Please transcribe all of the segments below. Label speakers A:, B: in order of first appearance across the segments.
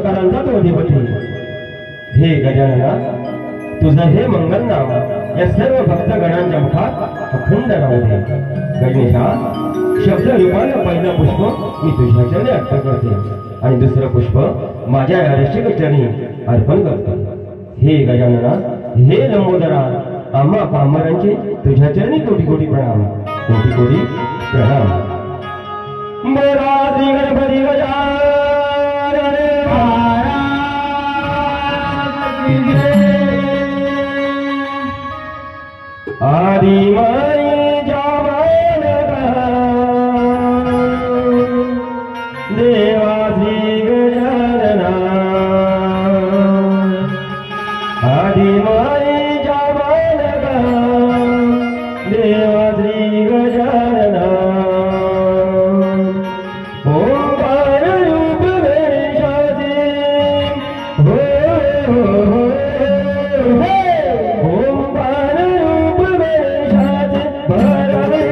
A: प्रकारांचा तो अधिपती। हे गजानना, तुझं हे मंगल नाव या सर्व भक्तगणांच्या मुखात अखंड राहू दे। गणेशा, शब्द रूपानं पहिलं पुष्प मी तुझ्या चरणी अर्पण करते आणि दुसरं पुष्प माझ्या रसिक चरणी अर्पण करतो। हे गजानना, हे लंबोदरा, आम्हा पामरांचे तुझ्या चरणी कोटी कोटी प्रणाम, कोटी कोटी प्रणाम। बोला श्री गणपती गजानन आदि माई जावन देवा श्री गजानना आदि माई जावन देवा श्री गजानना ओंकार रूप वेशाचे हो ओंकार रूप वेशाचे भरले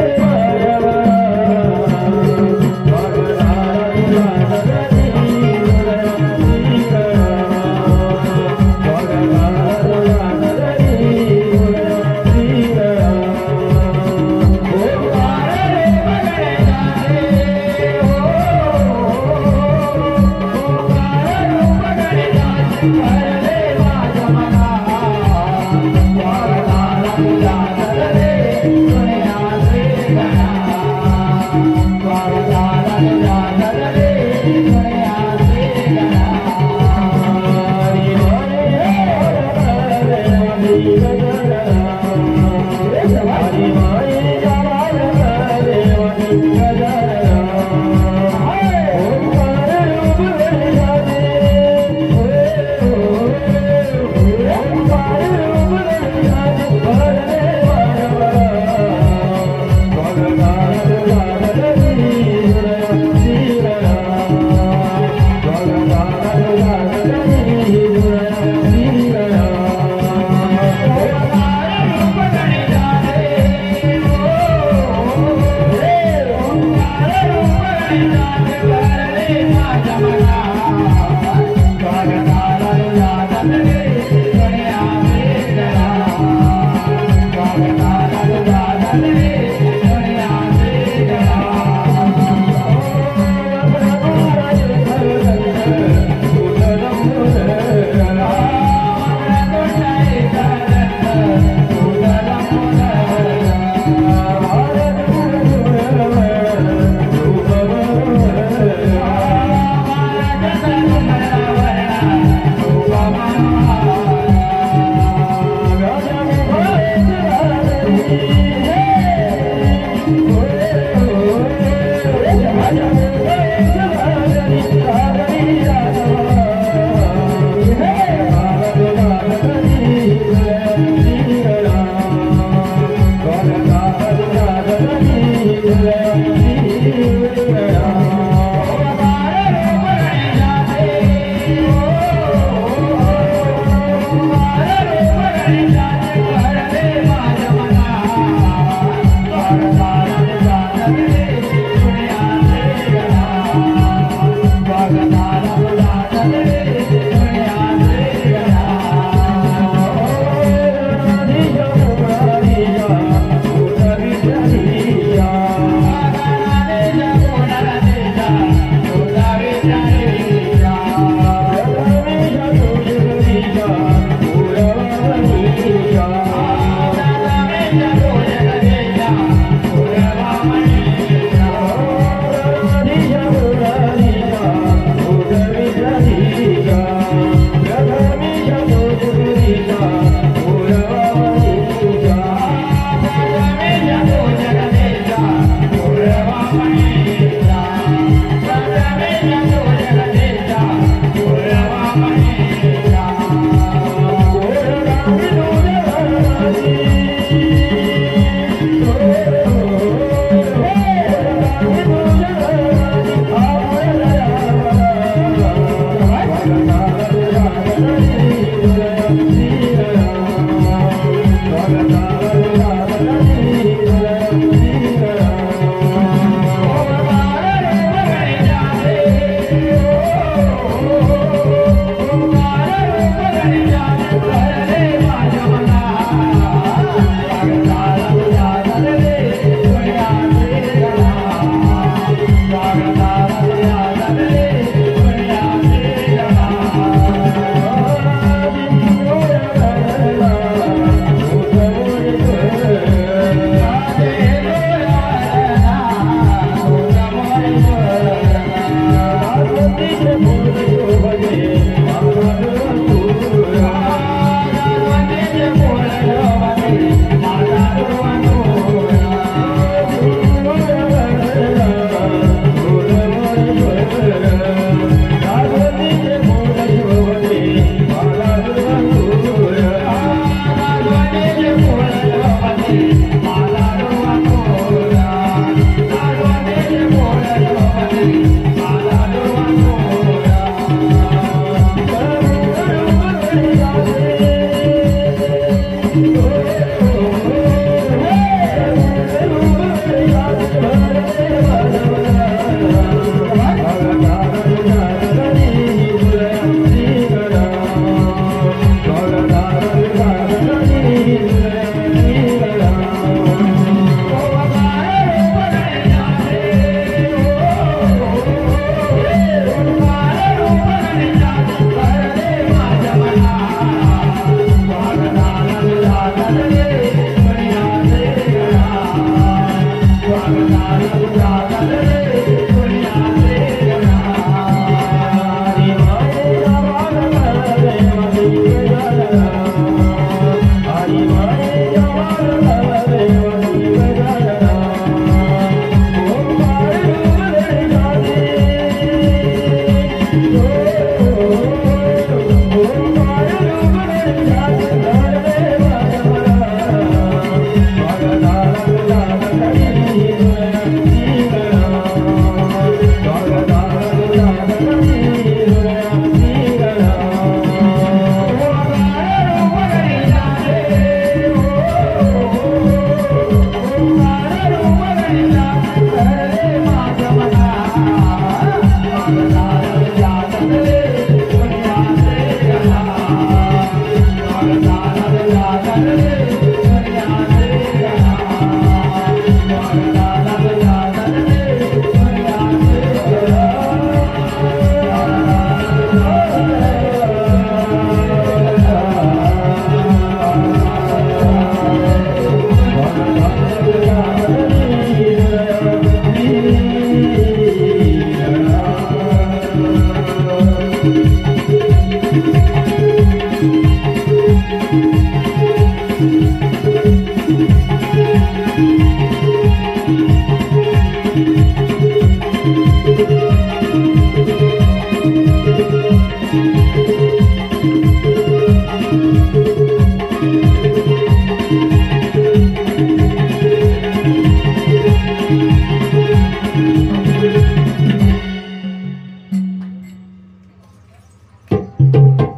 A: Thank you.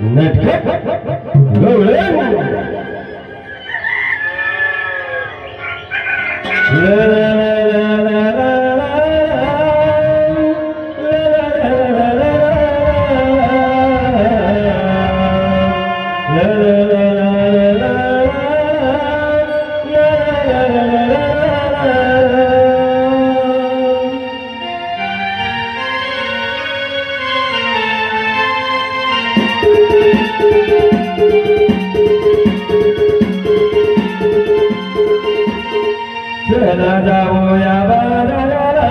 A: नटखट गवळण चला जाऊया बाजाराला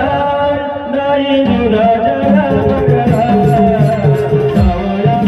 A: नाही दुराच्या बघायला जाऊया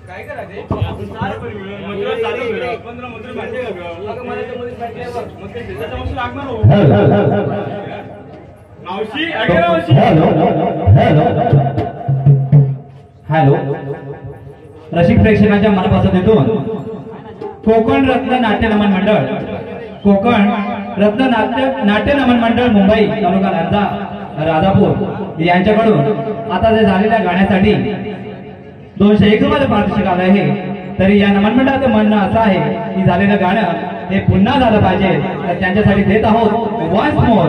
B: काय करा ते आपण चार मंत्र चालू करूया 15 मंत्र माहिती करूया अगं मला ते मध्ये माहिती आहे बघ मग ते शेजारच्या मावशी लागणार हो मावशी अगे मावशी
C: हॅलो रसिक प्रेक्षकांच्या मनापासून येतो कोकण रत्न नाट्य नमन मंडळ कोकण रत्न नाट्य नमन मंडळ मुंबई तालुका लांजा राजापूर यांच्याकडून आता जे झालेल्या गाण्यासाठी 201 मध्ये पारितोषिक आलं आहे. तरी या नमन मंडळाचं म्हणणं असं आहे की झालेलं गाणं हे पुन्हा झालं पाहिजे तर त्यांच्यासाठी देत आहोत वन्स मोर.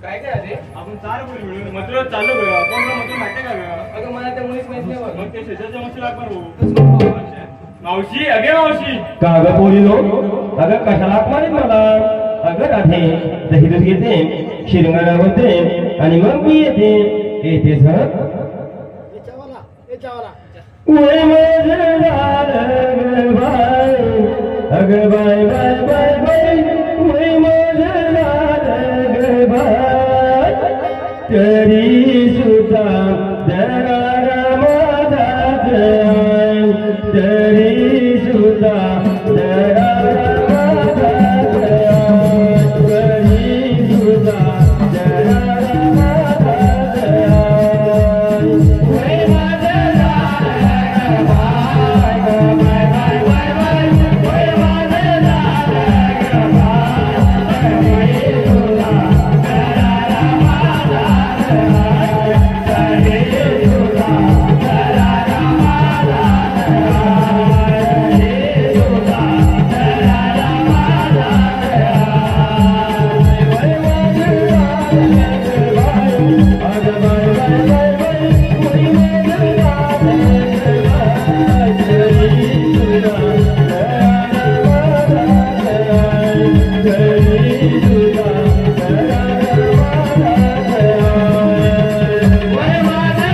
B: काय काय आपण चार मुली मिळून मंत्र चालू करूया पण मंत्र माहिती का अगं मला त्या मुलीच माहित नाही मग ते शेजारच्या मावशी लागणार हो मावशी अगे मावशी
A: का ग पोरी लो अगं कशाला अपमानित मला अगं राधे दही दूध घेते शिरंगाला होते आणि मग मी येते सर वय माझं झालं बाय अगं बाय बाय बाय बाय वय माझं झालं बाय तरी सुद्धा दरारा माझाच तरी सुद्धा दरारा माझाच तरी सुद्धा दरारा माझाच वय माझं झालं बाय बाय बाय बाय बाय वय माझं झालं बाय तरी सुद्धा दरारा माझाच तरी सुद्धा दरारा माझाच तरी सुद्धा दरारा माझाच वय माझं झालं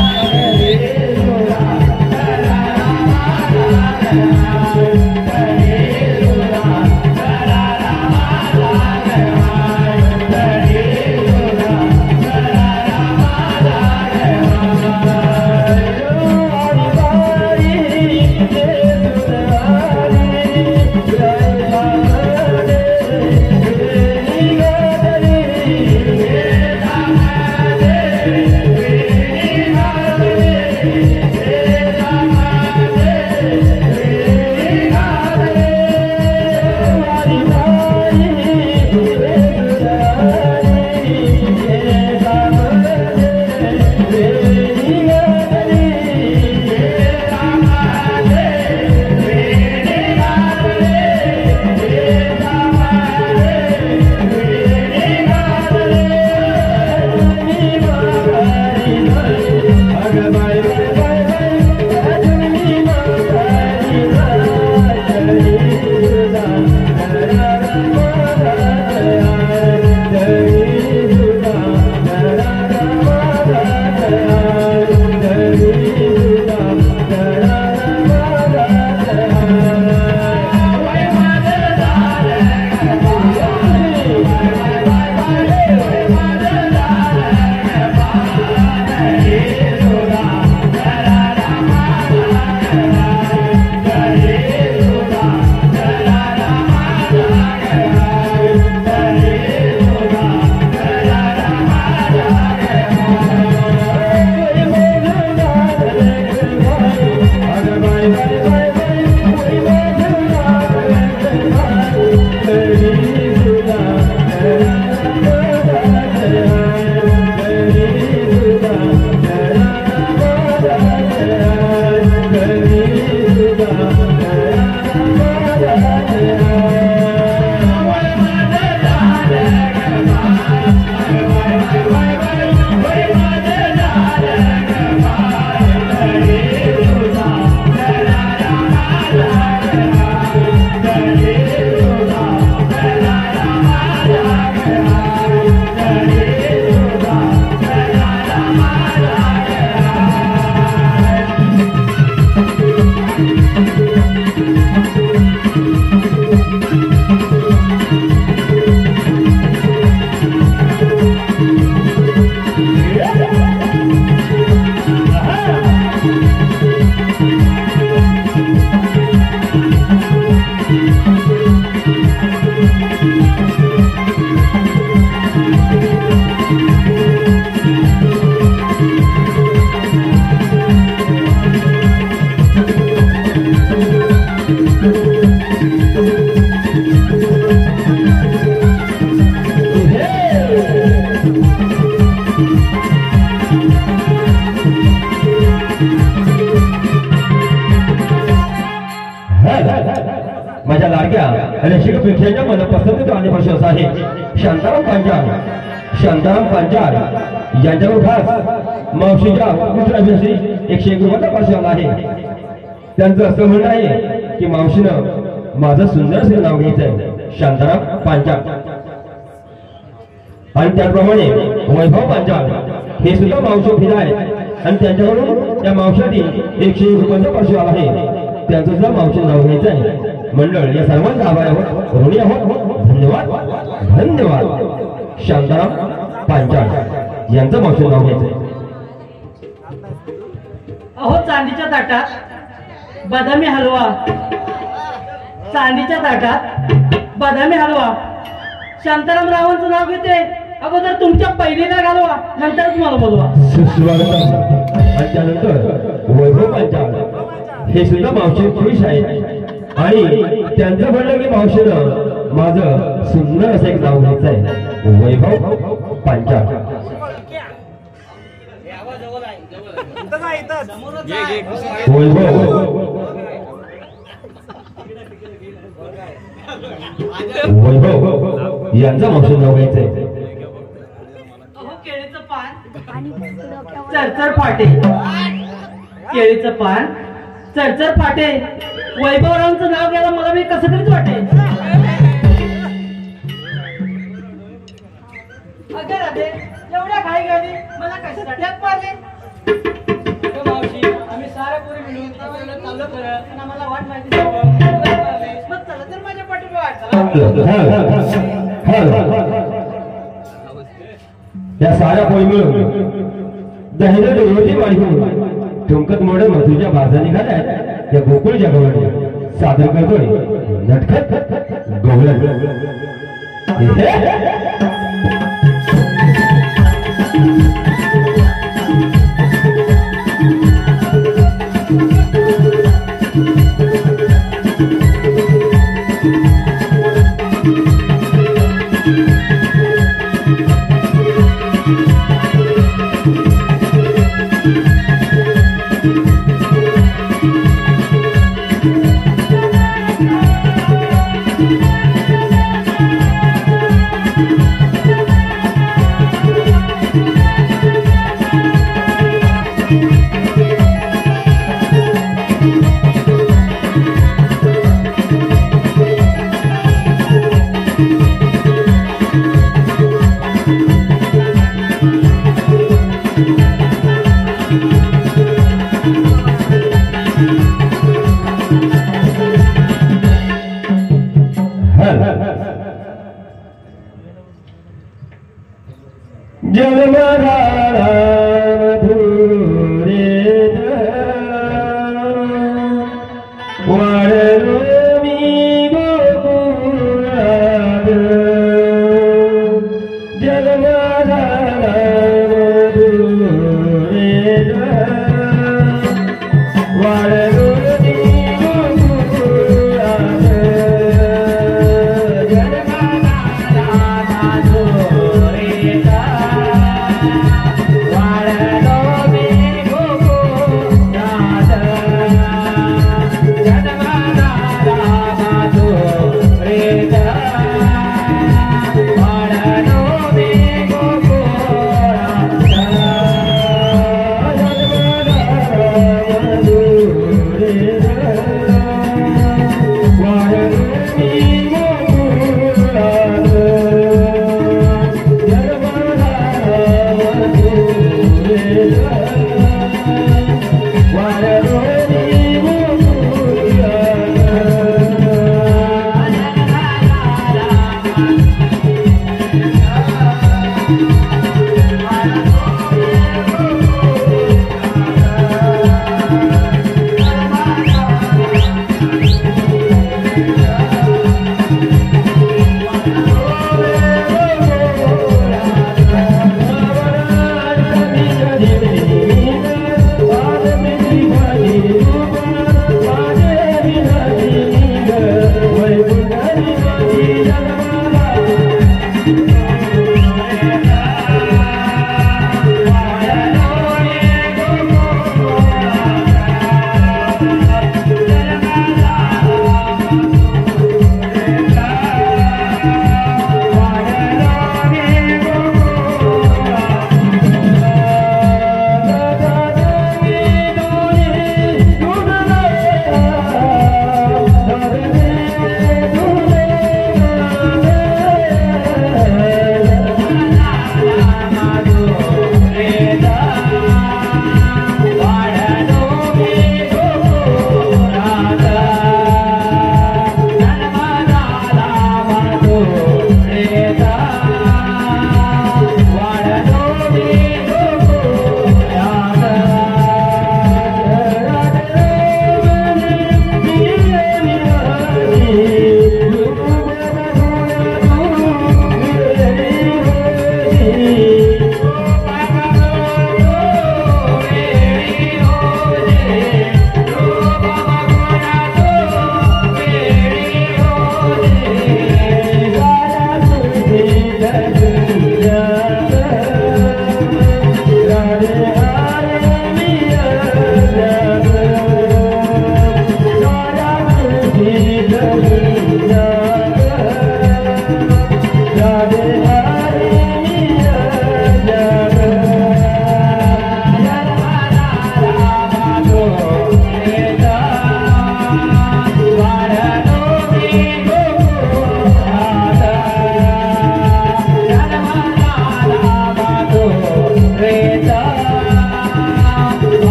A: बाय अगं बाय बाय बाय बाय वय माझं झालं बाय तरी सुद्धा दरारा माझाच तरी सुद्धा दरारा माझाच वय माझं झालं बाय बाय बाय बाय वय माझं झालं बाय तरी सुद्धा दरारा माझाच तरी सुद्धा दरारा माझाच तरी सुद्धा दरारा माझ्या लाडक्या आणि शिवपेक्षाच्या मनपसंत गाण्यापासून आहे शांताराम पांचाळ यांच्यावर खास मावशीच्या पुत्राविषयी 101 रुपयाचा पार्श्व आहे. त्यांचं असं म्हणणं आहे की मावशीनं माझं सुंदर असं नाव घ्यायचंय, शांताराम पांचाळ. आणि त्याप्रमाणे वैभव पांचाळ हे सुद्धा मावशी फिरा आहेत आणि त्यांच्याकडून त्या मावशासाठी 101 रुपयाचा पार्श्व आहे. त्यांचं सुद्धा मावशी नाव घ्यायचं आहे. मंडळ या सर्वांचा आभार आहोत, ऋणी आहोत. धन्यवाद धन्यवाद. शांताराम पांचाळ यांचं मावशी नाव घ्यायचंय.
D: अहो चांदीच्या ताटात बदामी हलवा, चांदीच्या ताटात बदामी हलवा. शांताराम रावांचं नाव घेते. अगोदर तुमच्या पहिलीला घालवा, नंतर तुम्हाला बोलवा.
A: सुस्वागतम. आणि त्यानंतर वैभव पांचाळ हे सुद्धा मावशी खुश आहेत आणि त्यांचं म्हणलं की मावशीनं माझं सुंदर असं एक नाव घ्यायचंय, वैभव पांचाळ. वैभव यांचं मावशी नाव घ्यायचंय.
D: अहो केळीचं पान चरचर फाटे, केळीचं पान चरचर फाटे. वैभवरावांचं नाव घ्यायला मला मी कसं तरीच वाटे. अगं राधे, एवढ्या घाई घाली मला कशासाठी हात मारले? मावशी, आम्ही साऱ्या पोरी मिळून चाललो खरं, पण आम्हाला वाट माहिती मग चला तर माझ्या पाठीवर वाट.
A: या साऱ्या पोळी मिळून दहिने रोटी वाढवून ठुमकत मोड मधुच्या बाजा निघाल्या या गोकुळच्या गवळणी सादर करतोय नटखट गवळण.
D: वाळ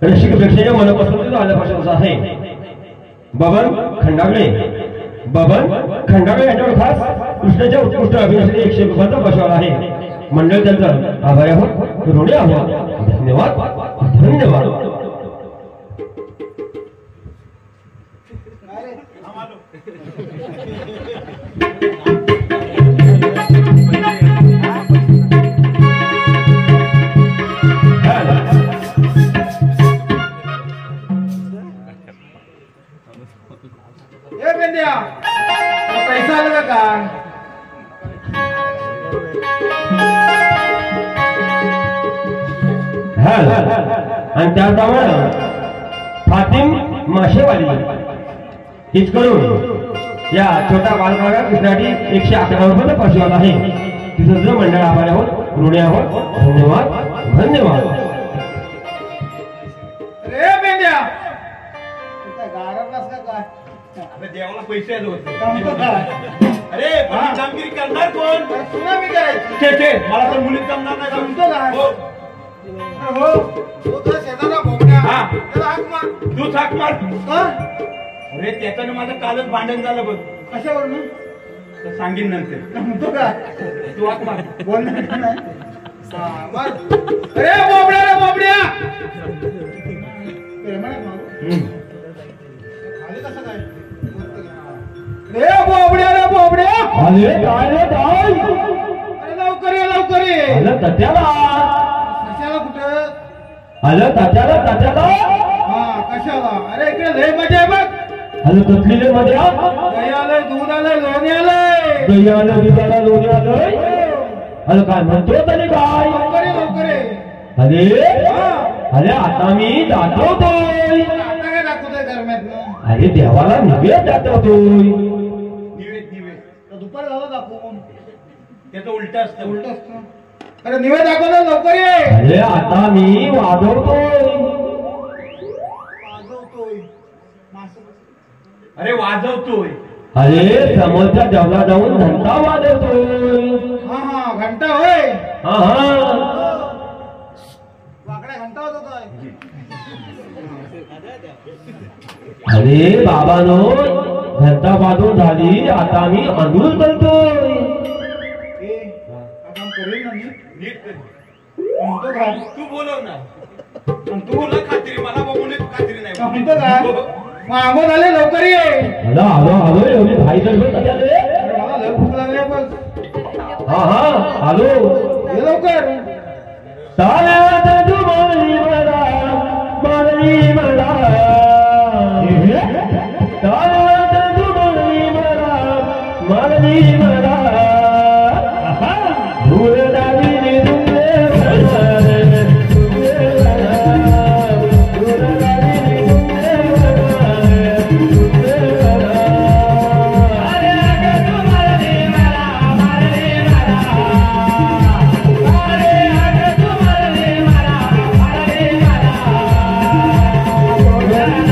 A: रसिक प्रेक्षकांच्या मनापासून आल्यापासून आहे बबन खंडागळे यांच्यावर खास कृष्णाच्या उत्कृष्ट अभिनयासाठी 100 रुपयाचा बसवला आहे. मंडळ त्यांचं आभारी आहोत, ऋणी आहोत. धन्यवाद.
B: पैसा आला का?
A: आणि त्याप्रमाणे फातिम माशेवाली हीच करून या छोट्या बालकाला कृष्णासाठी 111 रुपयाचा पाठवला आहे. तिथं जर मंडळ आभारी आहोत, ऋणी आहोत. धन्यवाद.
B: रे बेंद्या देवाला पैसे आले होते. अरे कामगिरी करणार कोण? तुला मी करायची. मला तर मुलीत जमणार नाही. जमतो का? हो शेजारा भोंगड्या. तूच हाक मार. अरे त्याच्यानं माझं कालच भांडण झालं बघ. कशावरून? सांगेन नंतर. जमतो का? तू हाक मार. बोल ना. अरे बोबड्या रे बोबड्या. खाली कसं काय? रे बोबड्या
A: अरे काय
B: अरे लवकर ये
A: आलं तात्याला.
B: कशाला कुठं?
A: आलं तात्याला.
B: हा कशाला? अरे इकडे लय मजा आहे बघ.
A: आलं तसलेले मध्ये
B: दही आलंय, दूध आलंय, लोणी आलंय.
A: दही आलं, दुधाला लोणी आलंय. आलं काय म्हणतो तरी काय?
B: लवकर ये.
A: अरे आता मी दाखवतोय.
B: आता काय दाखवतोय गरम्यात?
A: अरे देवाला निवेद दाखवतोय.
B: निवेद दुपार झाला दाखवून. त्याचं उलट असतं. अरे निवेद दाखवतो, लवकर ये.
A: अरे आता मी वाजवतोय.
B: अरे वाजवतोय.
A: अरे समोरच्या देवला जाऊन घंटा वाजवतोय.
B: हा घंटा होय.
A: हा
B: वाकड्या घंटा वाजवतोय.
A: अरे बाबानो, घंटा वाजवून झाली, आता मी अंदूर करतोय.
B: तू बोलव ना. तू बोला खात्री. मला बघून खात्री नाही. म्हणतो का? मागो झाले, लवकर ये.
A: आलो एवढी भाई तर
B: मला लय भूक लागली बघ.
A: हा आलो.
B: ये लवकर.
A: ताऱ्यात तुम्हाला मारली मला. ताऱ्यात तुम्हाला मारली मला. भूल दाबीने Yeah.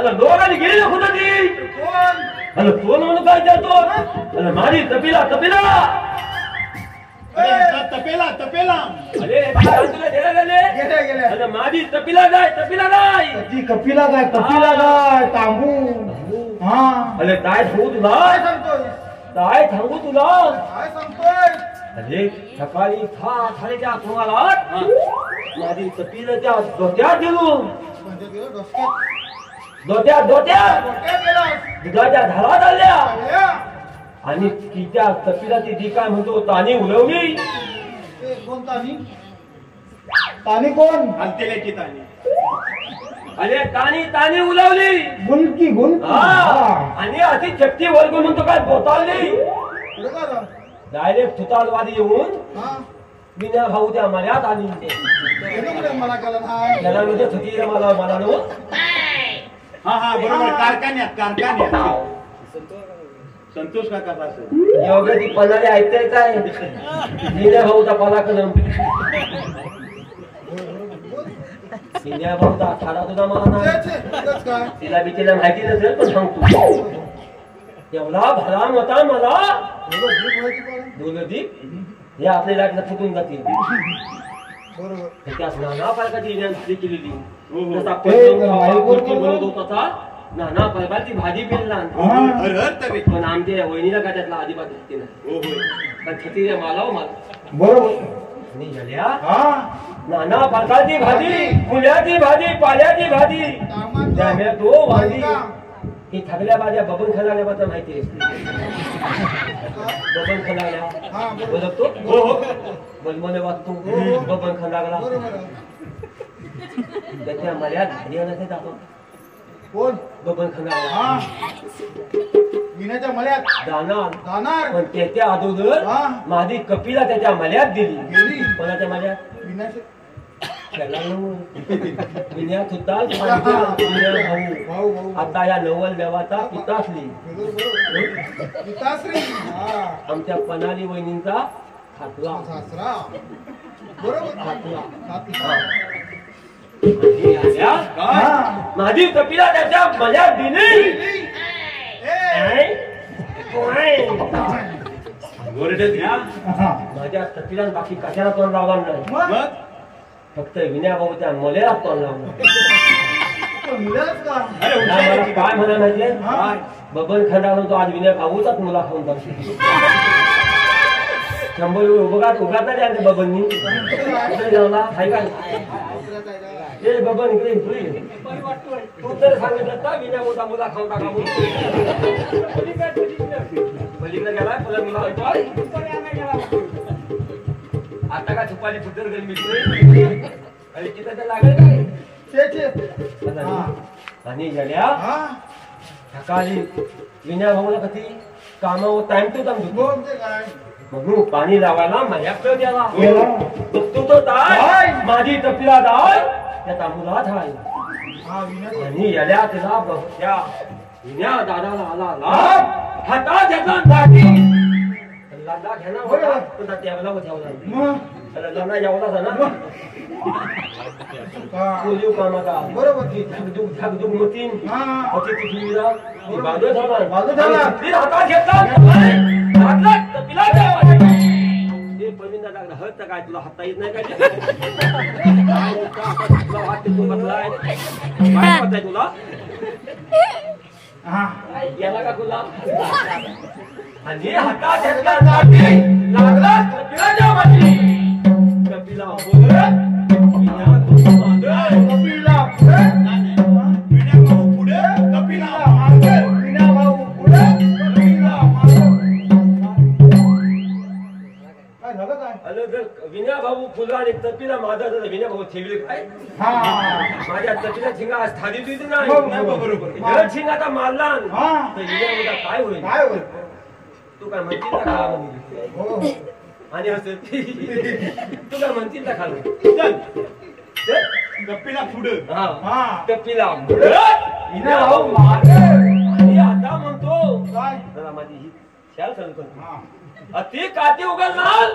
A: अरे दोघांनी गेली ना कुठं ती
B: कोण
A: अरे कोण म्हणून काय जातो अरे माझी तपिला तपिला
B: तपेला तपेला
A: अरे तुला गेला गेले
B: गेले गेले
A: अरे माझी तपिला काय
B: ती कपिला काय तांबू हा
A: अरे काय सांगू तुला
B: काय सांगतोय
A: काय सांगू तुला
B: काय सांगतोय
A: अरे सकाळी 6:30च्या सुमारास माझी तपिलाच्या डोक्यात गेलो
B: म्हणजे तुला डोसक्यात
A: डोक्यात
B: डोक्यात गेला
A: दुधाच्या धारा झाल्या
B: आल्या.
A: आणि तिच्या तपिलाची जी काय म्हणतो तानी उलवली
B: ते कोण तानी तानी कोण
E: अंतेल्याची ताणी
A: अरे तानी उलवली
B: गुलकी
A: हा आणि अशी चक्की वर म्हणतो काय बोतावली
B: पुढे का जा?
A: डायरेक्ट सुतालवादी येऊन
B: हा
A: विना भाऊ त्या मर्याद आली
B: गेलो कुठे मला कळलं नाही
A: त्याला म्हणजे थुकी मला नो
E: हा हा बरोबर कारखान्यात संतोष काका असं
A: एवढं ती पणाले ऐकताय काय विना भाऊचा पला कलम विना भाऊचा अठारा तुझा मला
B: छे,
A: नाही
B: छे, उगाच काय
A: तिला बिचीला माहिती नसेल पण सांगतो एवढा भला होता मला
B: एवढं जीभ व्हायची पण.
A: दोलदीप हे आपल्या इलाक्यात फुटून जातील
B: बरोबर
A: त्यात नाना प्रकारची इनामती केलेली
E: हो.
A: जसा बनवत होता नाना प्रकारची भाजी पेरला
E: हर हर तवे
A: पण आमच्या वहिनीला काय त्यातला अजिबात दिसते नाही
E: हो होय
A: पण छत्री मला
B: बरोबर
A: आणि झाल्या
B: हा
A: नाना प्रकारची भाजी फुल्याची भाजी पाल्याची भाजी
B: कामाचं.
A: त्यामुळे तो भाजी
B: बायका.
A: ही थकल्या भाज्या बबन खाण्याबद्दल माहिती आहे बबन खाण्याला
B: हा बरोबर
A: बोलतो
E: हो हो
A: बलमने वाचतो बबन खाण्याला
B: बरोबर
A: त्याच्या मर्याद हरियाणाचे जातो
B: कोण
A: बबन खाण्याला
B: हा विण्याच्या मळ्यात
A: जाणार
B: जाणार
A: पण त्याच्या अगोदर
B: हा.
A: माझी कपिला त्याच्या मर्याद दिली
B: गेली
A: कोणाच्या मर्याद
B: विण्याच्या
A: विन्या सुद्धा
B: भाऊ भाऊ
A: आता या नवल देवाचा पितासली
B: बरोबर पिताश्री हा
A: आमच्या पनाली वहिनींचा खातला
B: सासरा बरोबर
A: खातला
B: सासरा.
A: आणि आल्या,
B: हा.
A: माझी कपिला त्याच्या मर्याद दिली
B: ए,
E: ओरडत घ्या
B: हा.
A: माझ्या कपिला बाकी कशाला तोंड लावला नाही
B: मग
E: मग
A: फक्त विनया भाऊच्या मलेला तोंड लावलं
B: तो मिळालच का
E: अरे
A: मला
E: हुशार
A: काय म्हणा माहितीये
B: हा.
A: बबन खंडा तो आज विनय भाऊचाच मुला खाऊन जातो शंभर उगाच नाही बबननी इकडे जाऊला हाय काय ए बबन इकडे इकडे तू तर सांगितलं का विनय भाऊचा मुला खाऊन टाका म्हणून पलीकडे गेलाय पुढे मुला आता का छुपाली फुटर गरमी आणि तिथं तर लागेल काय
B: छे, छे. हा.
A: आणि झाल्या
B: हा.
A: सकाळी विनय भाऊला कधी कामावर टाइम टू टाइम धुतो
B: कोण ते काय
A: म्हणून पाणी लावायला माझ्याकडे द्यावा
B: गेला.
A: बघतो तो
B: काय?
A: ताय माझी तपला दाय त्या मुलात आहे
B: हा विण्याच्या
A: आणि याल्या तिला बघत्या विन्या दादाला आला लाभ हातात घेतला दाटी लग्ना घेणार होता पण त्या टेबला ठेवला
B: मग
A: लग्ना यावला ना
B: का
A: कोलिव कामाचा
B: बरोबर
A: ती धगधुग मतीन
B: हा.
A: होती पृथ्वीला ती बाजू झाला
B: बाजू झाला.
A: आणि ती हातात घेतला घातला तपला द्यावा ते पविंदा लागला हत काय तुला हाता येत नाही काय तुला हात तू बसलाय काय होतंय तुला
B: हा
A: याला का तुला आणि हातात घेतला दाटी लागला कपिलाच्या वाटी कपिला बोलत विना तुझं मागं
B: कपिला पुढे
E: विनय भाऊ पुढे कपिला
B: मागे विना भाऊ पुढे कपिला मागे काय झालं काय
A: अरे जर विनय भाऊ फुला आणि तपीला माझा जर विनय भाऊ ठेवले काय
B: हा
A: माझ्या तपीला शिंगा स्थानिक दिली नाही
B: हो,
A: नाही
B: हो.
A: बरोबर जर शिंगाचा मारला
B: हा.
A: तर विनय भाऊला काय होईल
B: काय होईल
A: तू काय म्हणतील ना खाला म्हणजे
B: हो
A: आणि असं तू काय म्हणतील ना खाला
E: चल कपिला पुढे
A: हा
B: हा
A: कपिला
B: विना भाऊ मागे
A: आणि आता म्हणतो
B: काय
A: जरा माझी ही शाल चालू करतो
B: हा
A: अति काती उघडणार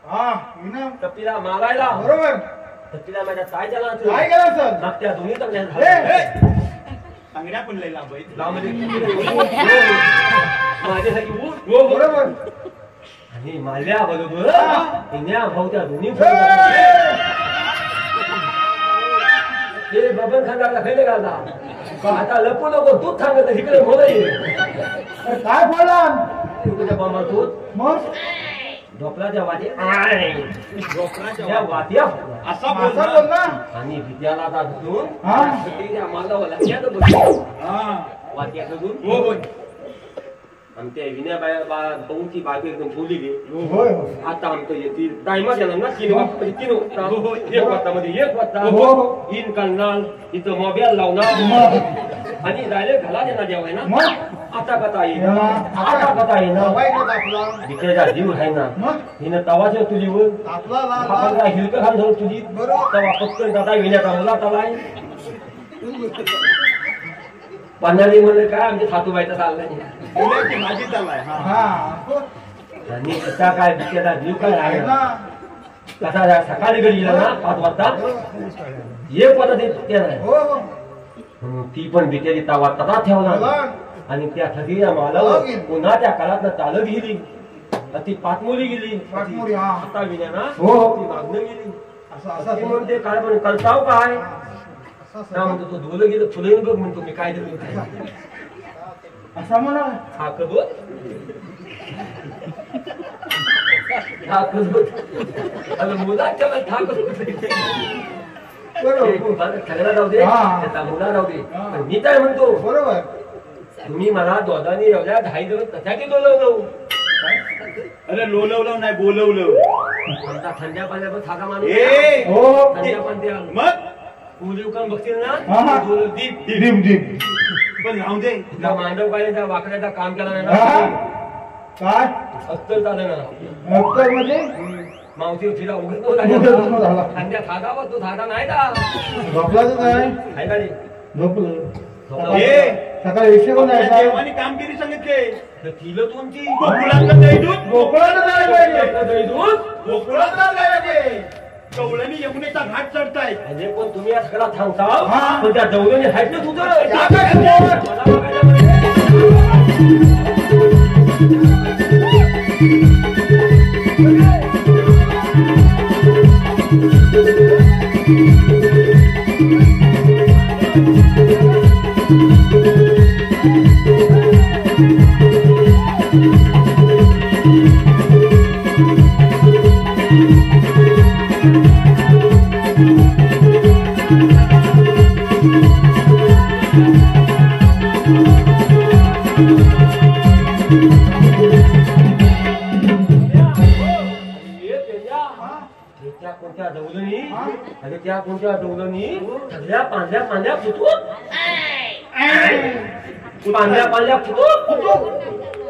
B: हा विना
A: कपिला मारायला
B: बरोबर
A: कपिला माझ्या काय झाला
B: काय केलं सर
A: मागच्या दोन्ही
B: ए,
A: तर
E: तांगड्या पण लय लांब आहेत.
A: माझ्यासाठी ऊस
B: हो बरोबर
A: आणि माल्या बरोबर इन्या भाऊच्या दोन्ही ते बबन खांदाला खायला घालता आता लपू नको तूच सांगत इकडे बोला
B: काय बोला
A: तुझ्या बाबा तू
B: मग
A: ढोकळाच्या वाटी ढोकळाच्या वाट्या
E: असा
B: असं
E: बोल
B: बोल ना
A: आणि विद्याला आता धुतून
B: हा.
A: आम्हाला
E: हा
A: वाट्या धुतून
E: हो होय
A: आणि त्या विनया भाऊची बायको एकदम बोलली
B: होय
A: आता आमचं येतील टायमात येणार ना 3 वाजता 3 वाजता 1 वाजता मध्ये 1 वाजता
B: हो.
A: इन करणार इथं मोबाईल लावणार
B: मग
A: आणि राहिले घाला देणार जेवाय ना
B: मग
A: आता कथा येईल
B: हा.
A: आता कथा येणार
B: हवाई का आपला
A: बिचाऱ्याचा जीव आहे ना
B: मग
A: हिनं तवाच्या तुझीवर
B: आपला
A: आपण काय हिलकं खाल धरून तुझी
B: बरोबर.
A: तवा पटकन दादा विण्याचा मुला तलाय पाण्याने म्हणलं काय आमच्या सासूबाईचा चाललाय
E: फुलाची भाजी चाललाय हा
B: हा
A: आणि कसा काय बिचारा जीव काय
B: आहे
A: राहिला
B: ना
A: कसा सकाळी घरी गेला ना 5 वाजता 1 वाजता ते नाही
B: हो हो
A: ती पण बिचारी तवा तसा ठेवला
B: बोला.
A: आणि त्या ठगीच्या मालावर पुन्हा त्या काळात चालत गेली ती पाचमोली गेली
B: पाचमोली, हा.
A: आता विना ना
B: हो, हो.
A: ती मागणं गेली
B: असं असं
A: ती म्हणते काय म्हणे कळताव काय
B: असं
A: ना म्हणतो तो धुलं गेलं फुलं बघ म्हणतो मी काय दिलं
B: असा म्हणा
A: हा कबूत हा कबूत अरे मुलाच्या हा कबूत
B: बरोबर
A: ठगला जाऊ दे
B: हा.
A: त्याचा मुला जाऊ दे
B: हा.
A: पण मी काय म्हणतो
B: बरोबर
A: तुम्ही मला दोघांनी एवढ्या घाई जवळ कशाची बोलवलं
E: अरे लोलवलं नाही बोलवलं
A: आमचा थंड्या पाण्यावर साधा माणूस
E: ए
B: हो
A: थंड्या पाण्यात
E: मग
A: पूर्वी पण बघतील ना
B: हा, हा.
A: दोन दीप
B: दीप दीप
E: पण राहू दे
A: त्या मांडवबाईने त्या वाकड्याचा काम केला नाही
B: हा?
A: ना
B: काय
A: अस्सल झालं ना
B: अक्कल म्हणजे
A: मावशी तिला उघड
B: उघडच झाला.
A: थंड्या साधा तो साधा नाही का
B: झोपलाच काय
A: आहे का रे?
B: झोपलं
E: ए
B: सकाळी रिक्षा कोण
E: आपल्या
B: जायचा
E: देवानी कामगिरी सांगितले
A: तर तिला तुमची
E: गोकुळातलं दैदूत
B: गोकुळाला जायला पाहिजे
A: दैदूत
E: गोकुळातलं जायचे कवळणी यमुनेचा घाट चढताय
A: म्हणजे पण तुम्ही या सगळा सांगता
B: हा.
A: पण त्या दौलने आहेत ना तुझं
B: काय
A: मला
B: करतो?
A: बघायला पाहिजे. त्या कोणत्या दौलनी आणि त्या कोणत्या दौलनी सगळ्या पांढऱ्या पांढऱ्या फुटून पांढऱ्या पांढऱ्या फुटून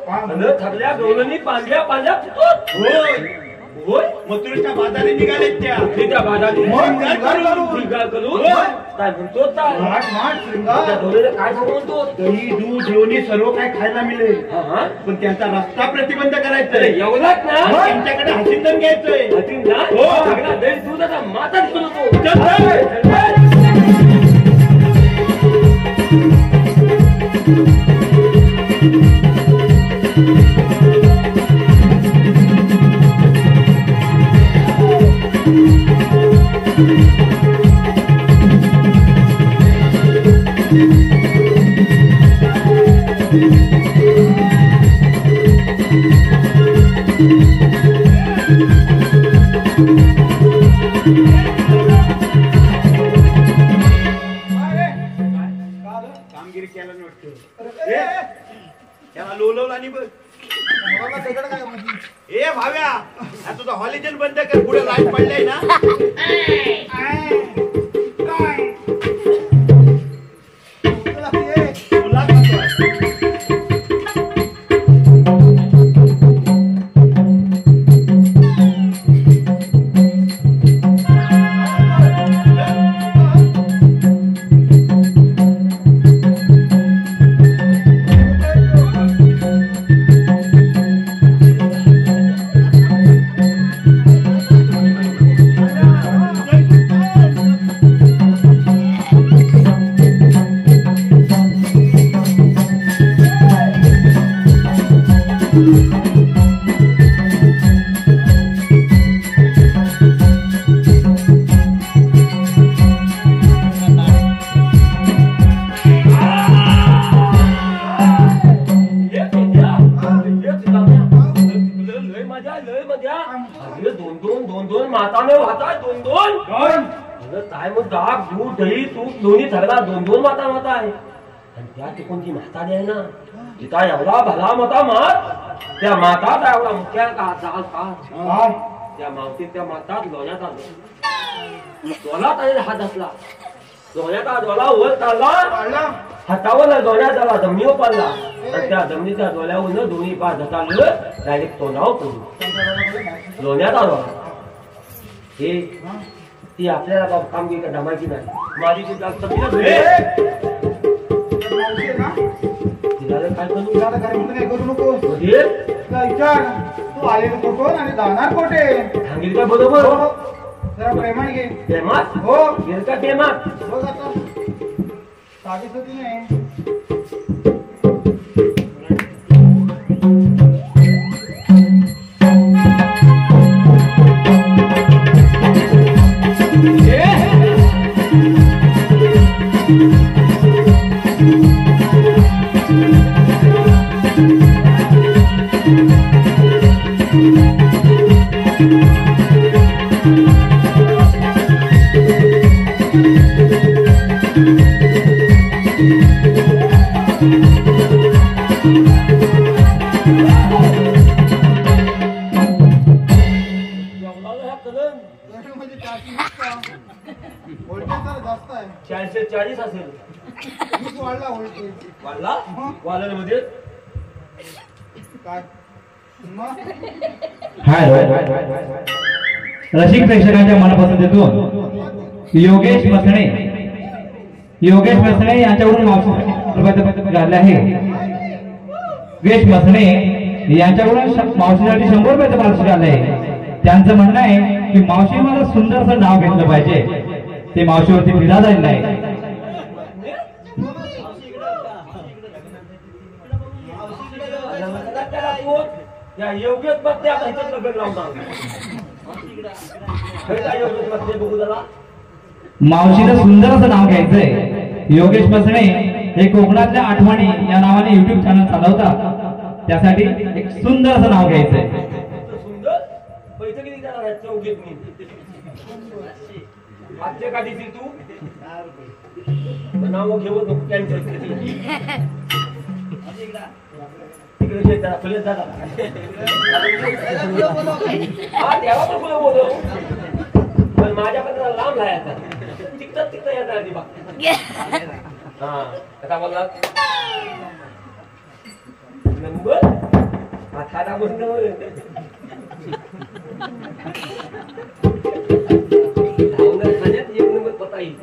A: आणि थकल्या दौलनी पांढऱ्या पांढऱ्या फुटून
E: होय
A: होय
E: मथुरेच्या बाजारी निघालेत त्या
A: त्या बाजारी
B: शृंगार करून.
A: शृंगार करून
E: होय.
A: काय म्हणतो काय
B: माठ माठ
A: त्या
B: शृंगार
A: दौलने काय सांगू म्हणतो
E: दही दूध जेवणी सर्व काय खायला मिळेल
A: हा हा
E: पण त्यांचा रस्ता प्रतिबंध करायचा
A: अरे एवढाच ना
E: त्यांच्याकडे हसिंदन घ्यायचंय
A: अतीन ना
E: हो.
A: सगळा दैल दुधाचा माताच बनवतो
E: चल, चल.
A: चल, चल.
E: कामगिरी केला नाही वाटतं त्याला लोलवला आणि बघ ए भाव्या आता तुझा हॉलिजन बंद कर पुढे लाईट पडलाय ना तुला सांगतोय.
A: माताने वाहता दोन दोन काय मग दाब दूध दही तूप दोन्ही ठरला दोन दोन माता माता आहे आणि त्या टिकून ती म्हातारी आहे ना तिचा एवढा भला मोठा मात त्या माताचा एवढा मुख्या का त्या मावतीत त्या मातात लोण्यात आलो डोलात आणि हात असला लोण्याचा डोला वर चालला हातावर डोल्यात आला जमिनीवर पडला आणि त्या जमिनीच्या डोल्यावर दोन्ही पाय धतालं डायरेक्ट तोंडावर पडलो लोण्यात आलो हे ती आपल्याला कामगिरी जमायची नाही माझी ती काय
B: करू नको विचार तू आलेलं कुठून आणि जाणार कुठे
A: सांगितलं काय बरोबर
B: जरा प्रेमाने घे
A: प्रेमात
B: हो
A: का प्रेमात
B: बघ आता साधी सुधी नाही जास्त आहे
A: 440 असेल
B: वाढला
A: वाढला वाढला मध्ये
B: काय
C: रसिक प्रेक्षकांच्या मनापासून योगेश मसणे यांच्याकडून मावशी झाले आहे योगेश मसणे यांच्याकडून मावशीसाठी 100 रुपयाचं पारितोषिक आलं आहे त्यांचं म्हणणं आहे की मावशी मला सुंदरसं नाव घेतलं पाहिजे ते मावशीवरती फिरा जाईल नाही
A: या योग्यच बघते आता ह्याच्यात लग्न लावून
C: मावशीला सुंदर असं नाव घ्यायचंय योगेश मसणे हे कोकणातल्या आठवणी या नावाने युट्यूब चॅनल चालवतात त्यासाठी एक सुंदर असं नाव घ्यायचंय
A: सुंदर पैसे किती देणार आहेत योग्यच मी आजचे का देशील तू नाव घेऊ नको कॅन्सल तिकडे जाता हा देवा पण पुढे बोलव पण माझ्याकडे लांब राहायचा तिकट येतात आधी बा हा कसा बोलला नंबर हा खाता बसून खाण्यात एक नंबर पता येईल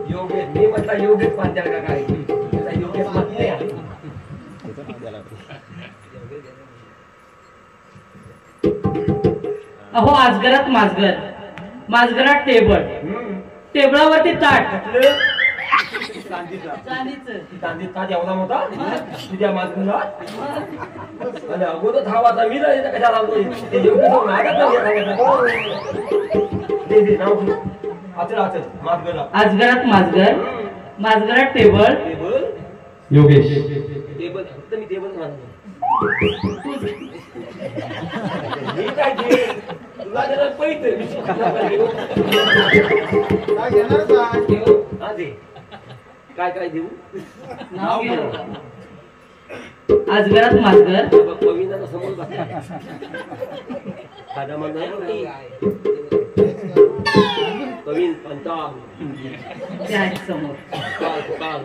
A: योगेश मी म्हटला योगेश पांचाळ का काय योगेश म्हटले
D: अहो आजगरात माजगर माजगरात टेबल टेबलावरती ताट
A: चांदीत ताट एवढा मोठा तुझ्या माजगरला आणि अगोदर धावाचा मी नाही कशाला ते योगेश
D: आजगरात माजगर माजगरात टेबल
C: योगेश
A: टेबल फक्त मी टेबल मानतो मी काय तुला जरा पैसे
B: काय घेणार
A: हा दे काय काय देऊ
D: नाव घे. आजगरात माजगर
A: पविनाचा समोर बसला खादा म्हणून पवीन पंता
D: ते आहेत समोर
A: काल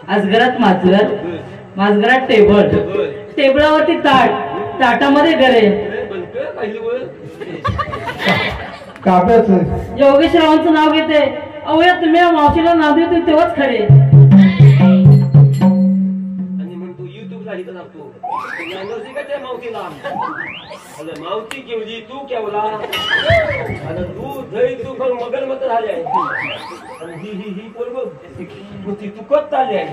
D: आजगरात माजगर माजगरात टेबल टेबलावरती ताट ताटामध्ये गरे योगेश रावांचं नाव घेते अवया तुम्ही मावशीला नाव देतो तेव्हाच खरे
A: आणि म्हणतो युट्यूबला हित लागतो मावतीला मावती केवली तू केवला आणि तू दही तू मगन मत झाले आणि ही बोल बघ ती चुकत चालली आहे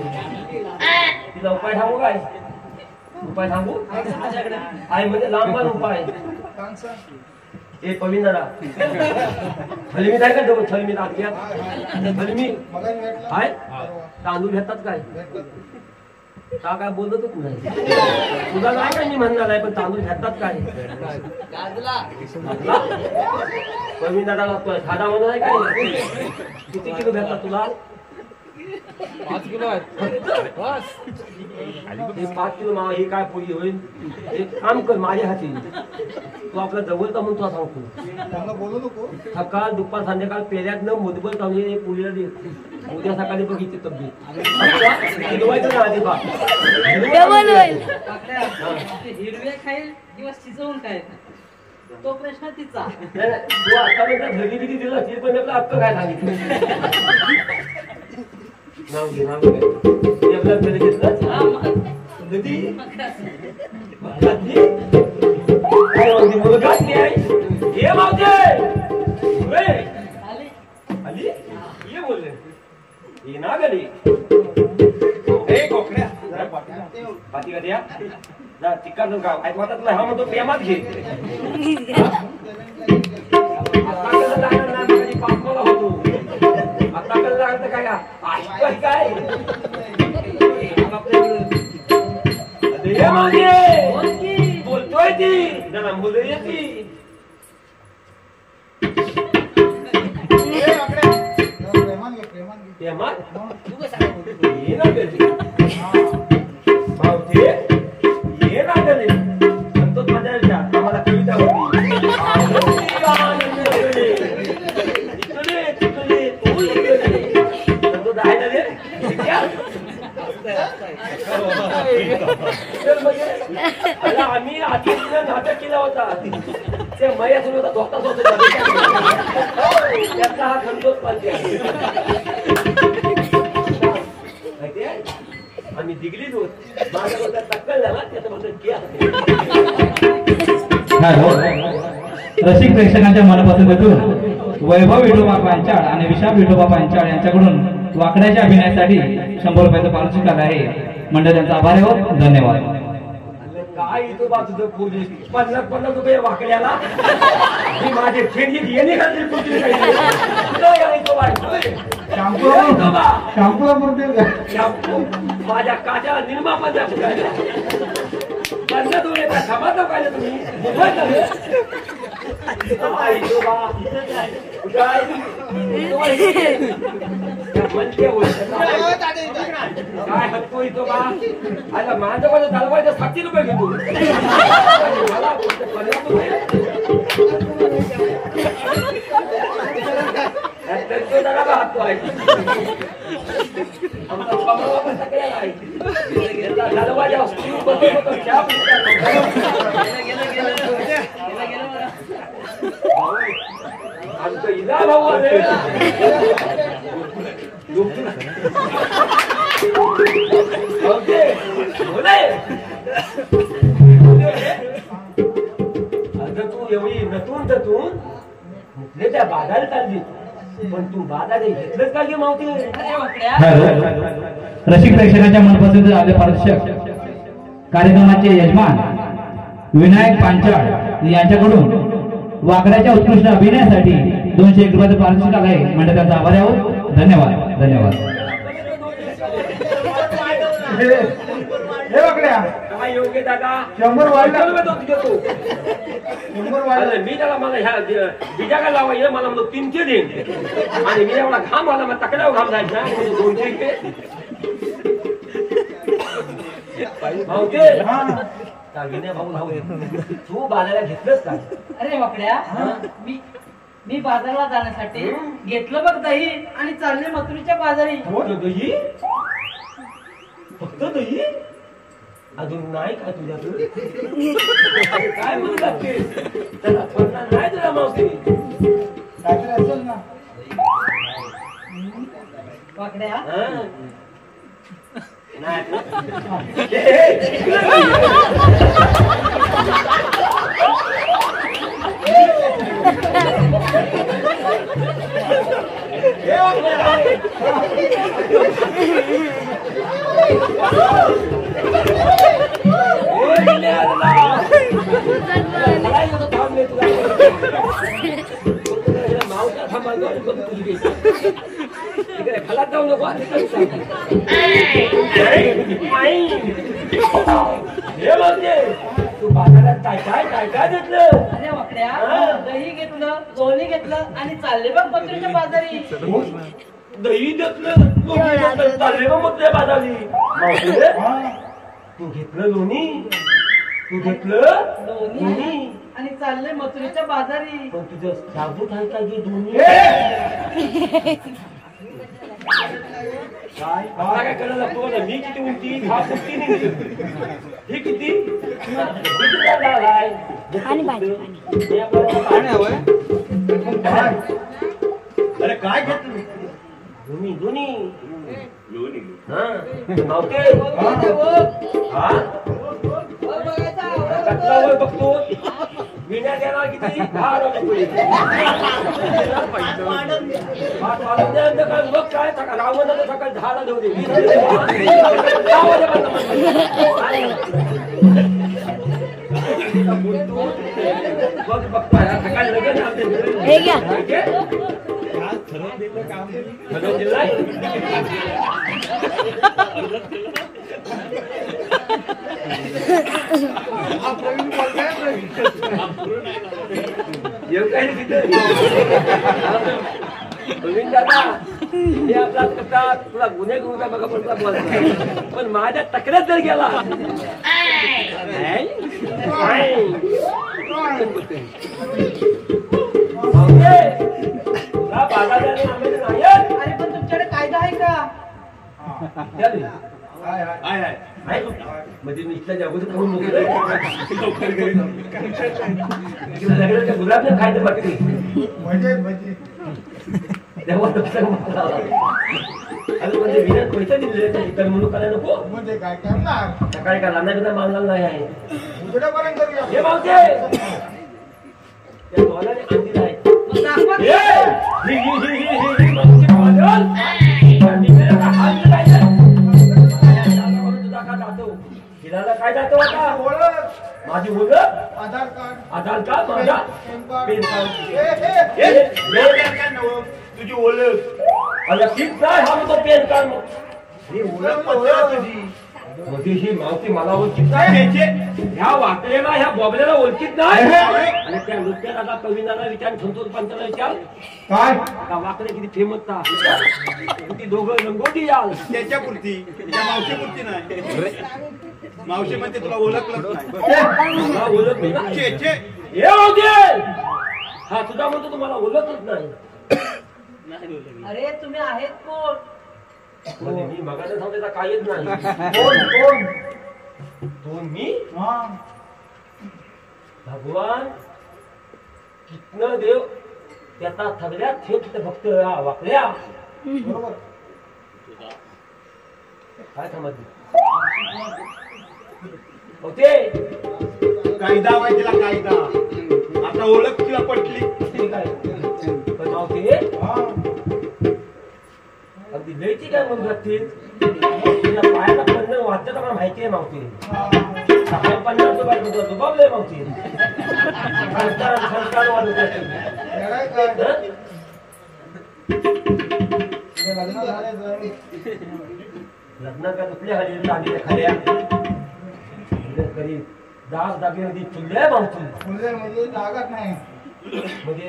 A: तिला उपाय सांगू काय उपाय सांगू आहे म्हणजे लांबन उपाय ए पविनारा थलमी काय का थलमी आत घ्या थलमी आहे तांदूळ घेतात काय का काय बोलतच नाही तुला नाही काय मी म्हणणार आहे पण तांदूळ घेतात काय पण मी दादा लागतोय साधा म्हणून आहे काय किती किलो घेतात तुला
D: 5 किलो आहेत बस
A: हे 5 किलो मावा हे काय पोळी होईल एक काम कर माझ्या हाती तू आपल्या जवळचा म्हणून तुला सांगतो
B: बोलू नको
A: सकाळ दुपार संध्याकाळ पेल्यातनं मुदबल चांगली पोळीला दे उद्या सकाळी बघितली तब्येत शिजवायचं ना आधी बा
D: हिरवे खाईल किंवा शिजवून खाईल तो प्रश्न तिचा
A: नाही, नाही, तू आतापर्यंत घरी बिरी दिलं असतील पण आपलं हक्क काय सांगितलं नाव घे नाव घे ते आपल्या घरी घेतलं
D: हा, मग.
A: नदी काय म्हणते मुलगा ती आहे ये मावते
D: आली
A: आली ये बोलले ये ना गली
B: ए कोकड्या जरा
A: पाठी का द्या जा तिकडून गाव ऐक वाटत नाही हा म्हणतो प्रेमात घे आता कसं लागणार ना कधी पापला होतो आता कसं लागतं काय आश्चर्य काय अरे ये मागे
D: बोल की.
A: बोलतोय ती जरा मुलं येते प्रेमात
D: तू कसा काय बोलतो?
A: ये ना गली मावते ये ना गली संतोष माझ्या आम्हाला कविता होती संतोष आहे ना रे आम्ही आधी नाटक केला होता ते मया सुरू होता धोका होता त्याचा हा संतोष पाहिजे आम्ही दिगलीच होत माझ्या बद्दल टक्कल झाला त्याच्याबद्दल
C: रसिक प्रेक्षकांच्या मनापासून वैभव विठोबा पांचाळ आणि विशाल विठोबा पांचाळ यांच्याकडून वाकड्याच्या अभिनयासाठी 100 रुपयाचं पारितोषिक आलं आहे. मंडळ त्यांचा आभार आहोत. धन्यवाद.
A: काय इथं बा तुझं पूजी 50 रुपये वाकड्याला ही माझे खेळी येणे घालतील पूजी माझ्या काच्या निर्मा पण बंद तुम्ही समाज पाहिजे तुम्ही काय हक्को येतो बा आता माझं माझं चालवायचं 60 रुपये घेतो मला 50 रुपये हातो आहे आमचा कमावा पण सगळ्याला आहे चालवायच्या आमचं इजा भाऊ आहे तू एवढी नतून त्या बाजारात चालली पण तू बाजार घेतलंच का घे मावती
C: रसिक प्रेक्षकांच्या मनपसंत आले पारितोषिक कार्यक्रमाचे यजमान विनायक पांचाळ यांच्याकडून वाकड्याच्या उत्कृष्ट अभिनयासाठी 201 रुपयाचं पारितोषिक आलं आहे. म्हणजे त्यांचा आभार आहोत. धन्यवाद. धन्यवाद.
A: काय योग्य दादा
B: 100 वाढला.
A: देतो मी त्याला मला ह्या बिजा का लावा ये मला म्हणतो 300 दे आणि मी एवढा घाम आला मग तकड्यावर घाम जायचा 200 घे भाऊ तू बाजारात घेतलंस का
D: अरे वाकड्या मी बाजारला जाण्यासाठी घेतलं बघ दही आणि चालले मथुरीच्या बाजारी.
A: दही फक्त दही अजून नाही का तुझ्याकडे काय म्हणतात ते त्याला थोडा नाही तुला मावशी
B: काहीतरी असेल ना
D: वाकड्या
A: नाही
F: जाऊ नको हे म्हणजे तू बाजारात काय काय काय काय घेतलं?
D: अरे वाकड्या दही घेतलं, लोणी घेतलं आणि चालले बघ मथुरेच्या बाजारी.
F: दही घेतलं चालले मग मोठ्या बाजारी. तू घेतलं लोणी, तू घेतलं
D: लोणी आणि चालले मथुरेच्या बाजारी.
F: पण तुझं साबूत आहे का जे दोन्ही काय करायला लागतो ना? मी किती उंची हा कुठची नाही हे किती
B: अरे काय घेतलं
F: दोन्ही दोन्ही
B: लोणी
F: हा बघतो विण्या देणार किती 10 रुपये बघ काय रावण सकाळी 10 देऊ दे बघ बघतो सकाळी लगेच ठरवून दिलं प्रवीण दादा हे अपराध करतात तुला गुन्हे घेऊन काय बघा पडला बोलता पण माझ्या तक्रार जर गेला
D: अरे पण तुमच्याकडे कायदा आहे का?
F: म्हणजे मी इथल्या जागोदर करून गुलाब खायचं बाकी म्हणजे विनंत पैसे दिले तर म्हणून करायला नको
B: म्हणजे काय करणार
F: सकाळी का लांना बिना मागणार नाही आहे
B: उद्यापर्यंत करूया.
F: हे मावते त्या डॉलरने आणलेलं आहे
D: मग दाखवा की.
F: काय जातो आता
B: ओळख,
F: माझी ओळख
B: आधार कार्ड,
F: आधार कार्ड माझा
B: पॅन कार्ड.
F: Pan card.
B: तुझी ओळख
F: आता ठीक नाही हा तो पॅन कार्ड
B: ही ओळख पत्र तुझी
F: मध्ये ही मावती मला ओळखीत नाही ह्या वाकलेला ह्या बॉबल्याला ओळखीत नाही आणि त्या नृत्याला कविनाला विचार संतोष पंचाला विचार
B: काय
F: आता वाकडे किती फेमस ती दोघं रंगोटी याल
B: त्याच्या पुरती त्या मावशी पुरती नाही मावशी म्हणते तुला ओळखलं नाही
F: मला ओळख नाही ना.
B: छे, छे.
F: हे होते हा सुद्धा म्हणतो तुम्हाला ओळखच नाही
D: अरे तुम्ही आहेत कोण?
F: म्हणजे मी मगाने सांगता काहीच नाही
B: कोण कोण
F: तो मी
B: हा
F: भगवान कितन देव त्याचा सगळ्यात थेट भक्त वाकल्या
B: बरोबर
F: काय समजलं होते
B: कायदा माहिती तिला कायदा आता ओळख तिला पटली
F: ठीक आहे पण मावते
B: हा
F: अगदी लयची काय म्हणून लागतील तिला पायाला पडणं वाचतं मला माहिती आहे मावते सकाळी 50 रुपये दुबाबले मावते संस्कार वाढत
B: काय काय लग्न झालं
F: लग्न का कुठल्या हजेरी आलेल्या खऱ्या कधी दाग दागिने चुलल्या मावती
B: फुले म्हणजे जागाच नाही
F: म्हणजे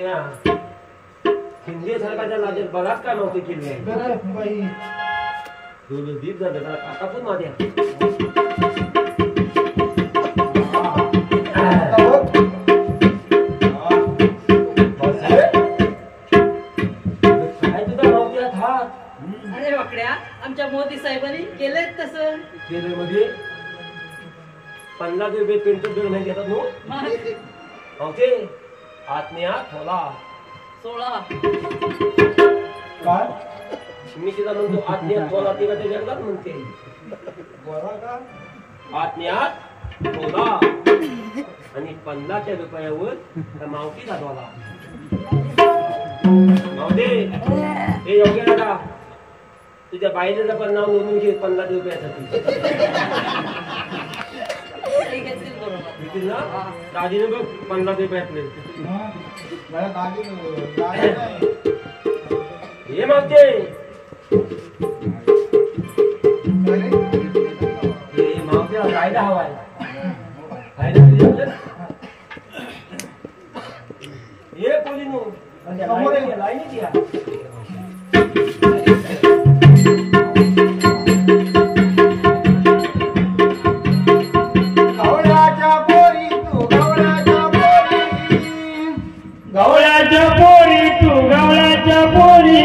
F: हिंदी सरकारच्या लाजेत बघाच काय नव्हते केले
B: बरं बाई
F: दोन दीप झालं त्याला काका पण माझ्या
B: आता बघ.
F: काय तुझा नव्हते हात
D: अरे वाकड्या आमच्या मोदी साहेबांनी केलंय तसं.
F: केले मध्ये 50 रुपये पेंटर दर नाही घेतात नो
D: मग
F: नव्हते आतने आत होला
D: 16
B: काय
F: मी तिला म्हणतो आतने आत होला ते का ते जगतात म्हणते
B: बरा का
F: आतने आत होला आणि 50 रुपयावर त्या मावती जाधवाला मावते हे योग्य दादा तुझ्या बाईचं पण नाव नोंदून घे 50 रुपयासाठी
D: ते घेतील बरोबर.
F: घेतील ना दाजीने बघ 50 रुपयातले
B: हा मला दागी नाही
F: हे मागते मावतीला कायदा हवाय कायदा ये पोलिनो लाईनीत या
A: गवळ्याच्या पोरी तू गवळ्याच्या पोरी गवळ्याच्या पोरी तू गवळ्याच्या पोरी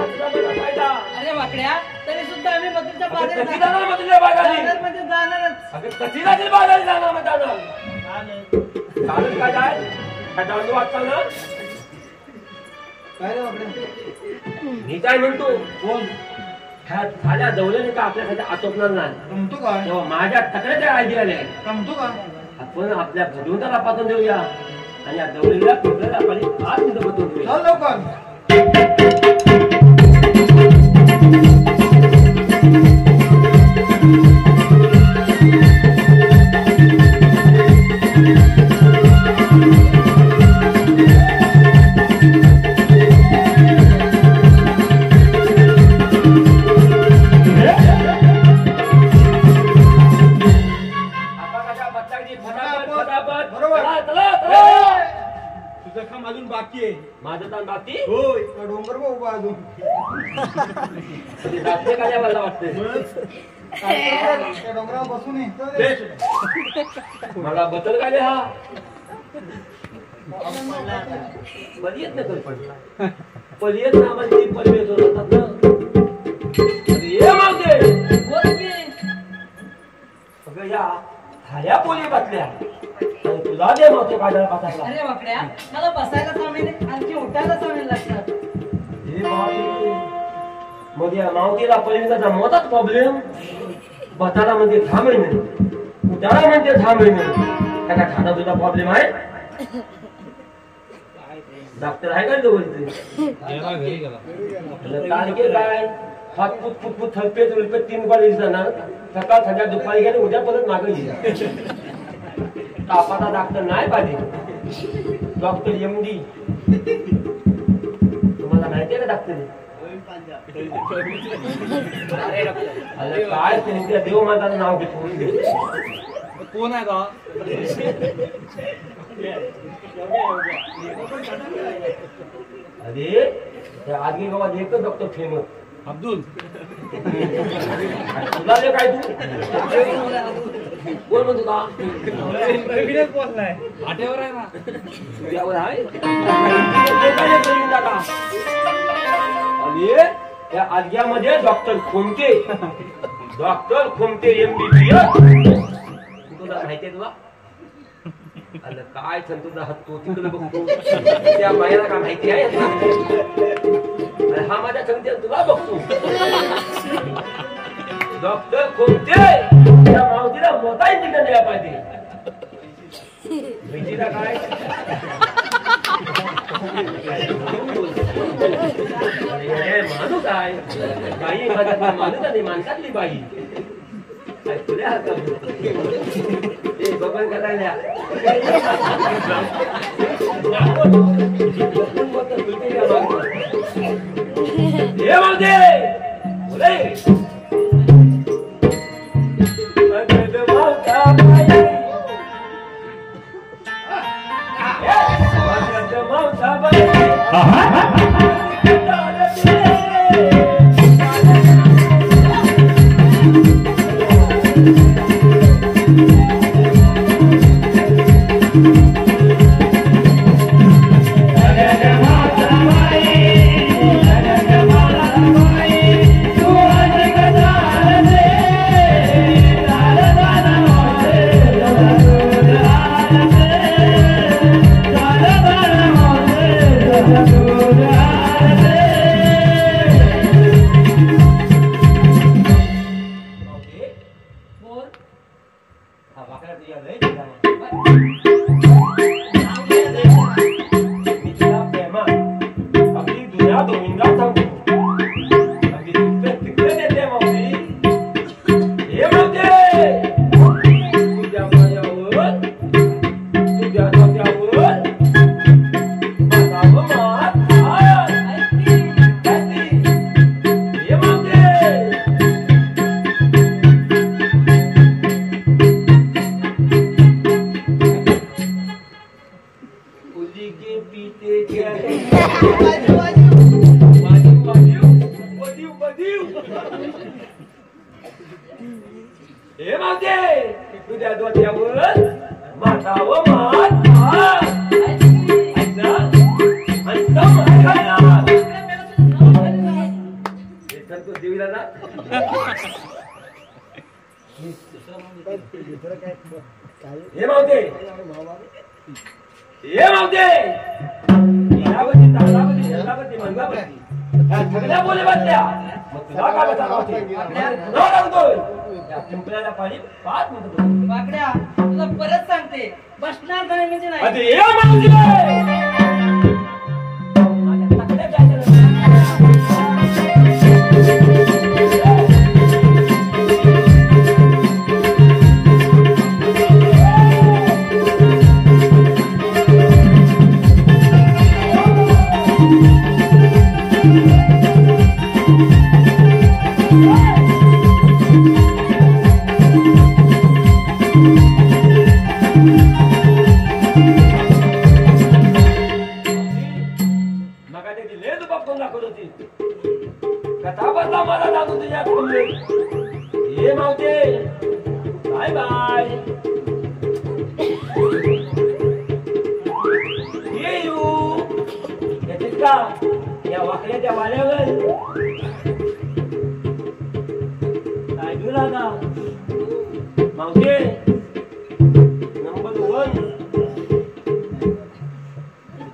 D: अरे वाकड्या तरी सुद्धा आम्ही मधुरच्या बागेत
F: कधी जाणार मधुरच्या बागाली?
D: जाणारमध्ये जाणारच.
F: अगं कधी जातील बागाली जाणार मग जाणार चालेल काय काय काय दांडू वाजता ना
B: काय रे वाकड्या?
F: मी काय म्हणतो
B: कोण
F: ह्या झाल्या जवळने का आपल्यासाठी आटोपणार नाही
B: रमतो काय
F: तेव्हा माझ्या तक्रारी आयडिया नाही
B: रमतो का
F: आपण आपल्या भगवंताला पाठवून देऊया आणि या जवळीला कुठल्याला आपण आज तिथं बसवून देऊया
B: चल लवकर तुझं काम अजून बाकी आहे
F: माझं ताण बाकी
B: होय का डोंगर बघ उभा अजून
F: रात्री काय मला वाटतंय
B: त्या डोंगरावर बसून ये.
F: मला बदल काय हा बली येत ना कल्पना पली येत ना आम्हाला ती पली येत होतात ना ये मागते
D: बोल की.
F: अगं या ह्या पोली बसल्या आणि तुला दे मग काढायला पाठायला
D: अरे वाकड्या मला बसायला सामील आणखी उठायला सामील लागतात.
F: हे बापरे. मग या मावतीला पहिल्यांदा मोठाच प्रॉब्लेम बसायला म्हणजे 6 महिने उठायला म्हणजे 6 महिने त्याला खाना तुझा प्रॉब्लेम आहे डॉक्टर आहे का जवळचे तारखे काय हातपूत फुटफूट थलपेत उलपेत 3 बार जाणार सकाळ संध्या दुपारी गेले उद्या परत मागे येईल तापाचा डॉक्टर नाही पाहिजे डॉक्टर MD तुम्हाला माहिती आहे का डॉक्टर अरे काय तुमच्या देव माताचं नाव घेतो
B: कोण आहे का
F: अरे त्या आदगी गावात एकच डॉक्टर फेमस
B: अब्दुल
F: तुला काय तू कोण म्हणतो का
D: प्रवीणच बोललाय आठ्यावर आहे ना
F: तुझ्यावर आहे लोकांनी करून टाका. आणि या आज्ञामध्ये डॉक्टर खोमटे MBBS तुला माहिती आहे तुला अरे काय तुझा हात तो तिकडे बघतो त्या बायाला काय माहिती आहे अरे हा माझ्या संगती तुला बघतो डॉक्टर खोमटे त्या मावतीला मोठा इंजेक्शन द्यायला पाहिजे माहितीला काय माणूस आहे बाई माझ्यातला माणूस आणि माणसातली बाई तुझ्या हातात ते बबन करायला हे मावते हे मावते तुझ्या डोक्यावर माता व मात देवीला ना हे मावते मंगलावती सगळ्या बोले बसल्या मग तुला काय पिंपळ्याला पाणी 5 मिनिटं
D: बाकड्या तुला परत सांगते बसणार नाही म्हणजे नाही
F: अरे ये मावती माझ्या तकड्या जायचं ये मावते बाय बाय ये यू येतेस का या वाकड्याच्या वाल्यावर काय घेऊन आता मावते नंबर 1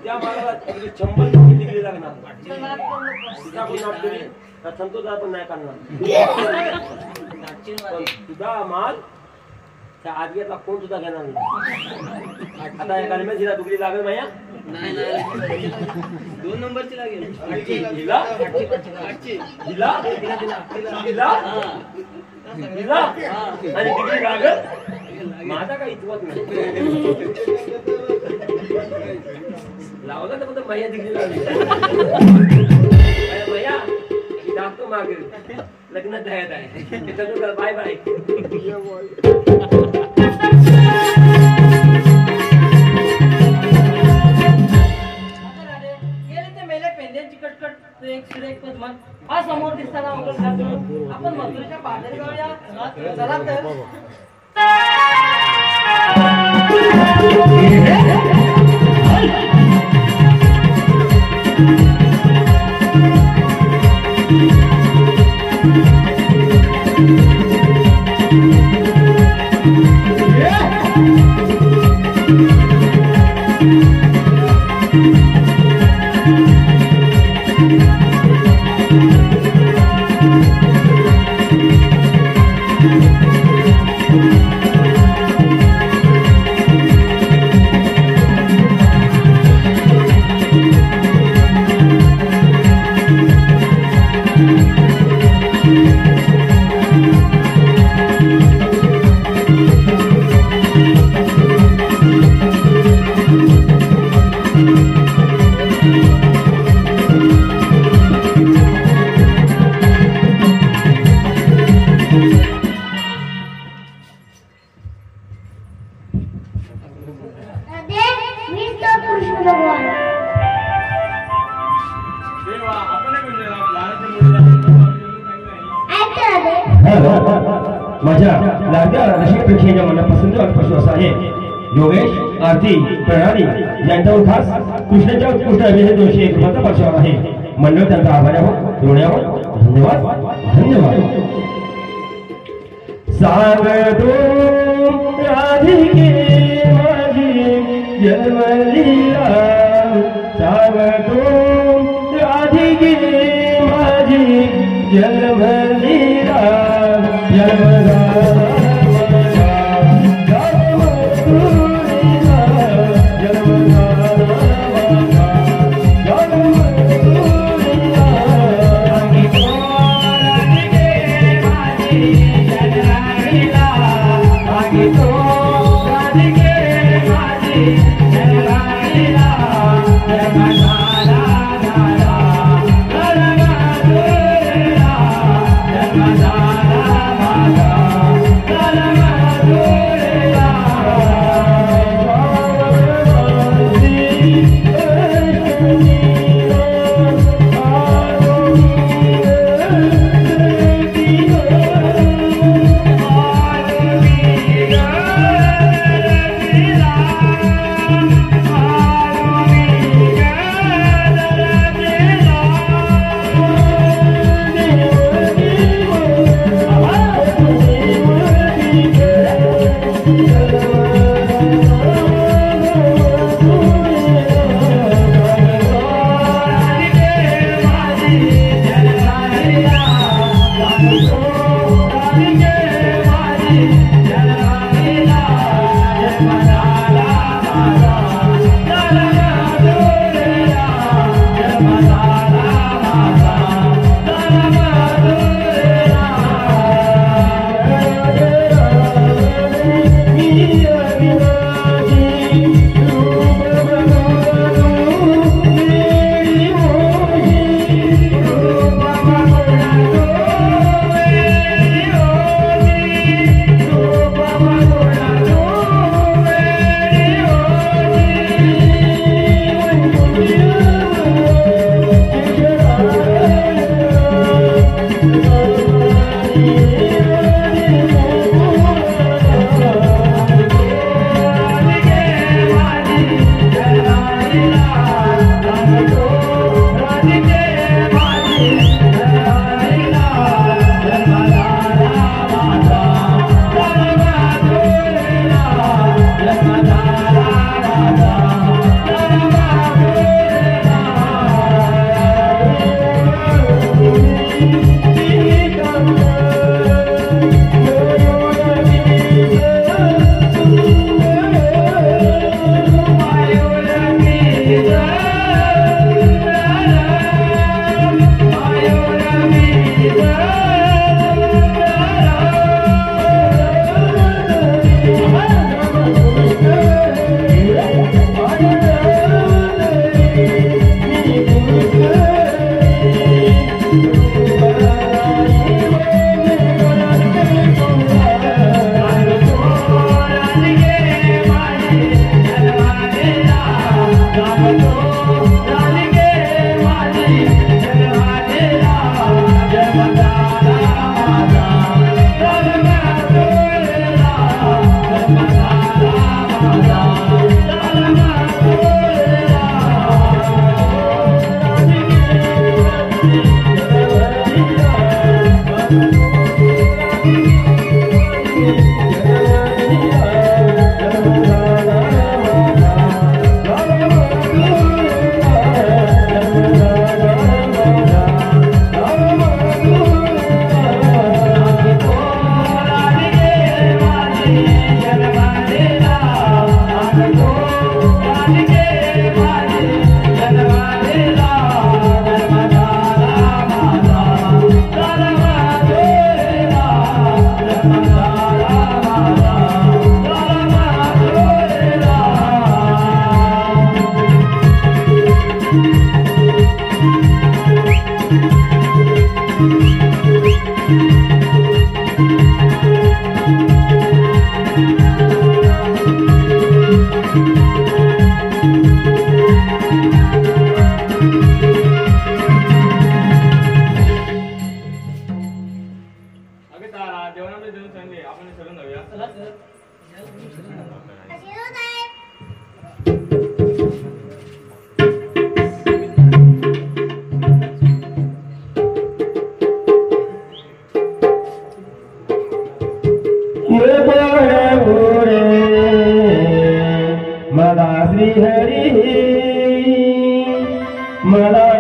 F: त्या मला 100 डिग्री लागणार तुझा कोण नाटकरी संतोष पण नाही करणार तुझा माल त्या आजगेला कोण सुद्धा घेणार नाही आता या गाडीमध्ये जिला दुगरी लागेल माया
D: 2 नंबरची लागेल
F: हिला आणि डिग्री लागेल माझा काही इतवत नाही लावला तर फक्त मैया डिग्री लागली मैया जातो मागे लग्न तयार आहे बाय बाय
D: गेले ते मेले पेंड्यांची कटकट एक सुरेख पद्मन हा समोर दिसताना आपण मथुरेच्या पादरी जाऊया चला तर
A: माझ्या लाडक्या रसिक प्रेक्षकांच्या मनापासून अल्पशु असा आहे योगेश आरती प्रणाली यांच्यावर खास कृष्णाच्या उत्कृष्ट अभिनय 201 रुपयाचा परस्पर आहे मंडळ त्यांचा आभारी आहोत ऋणी आहोत धन्यवाद धन्यवाद सागरो राधिके माझी जन्मलीला सागरो राधिके माझी जन्मलीला
C: Jai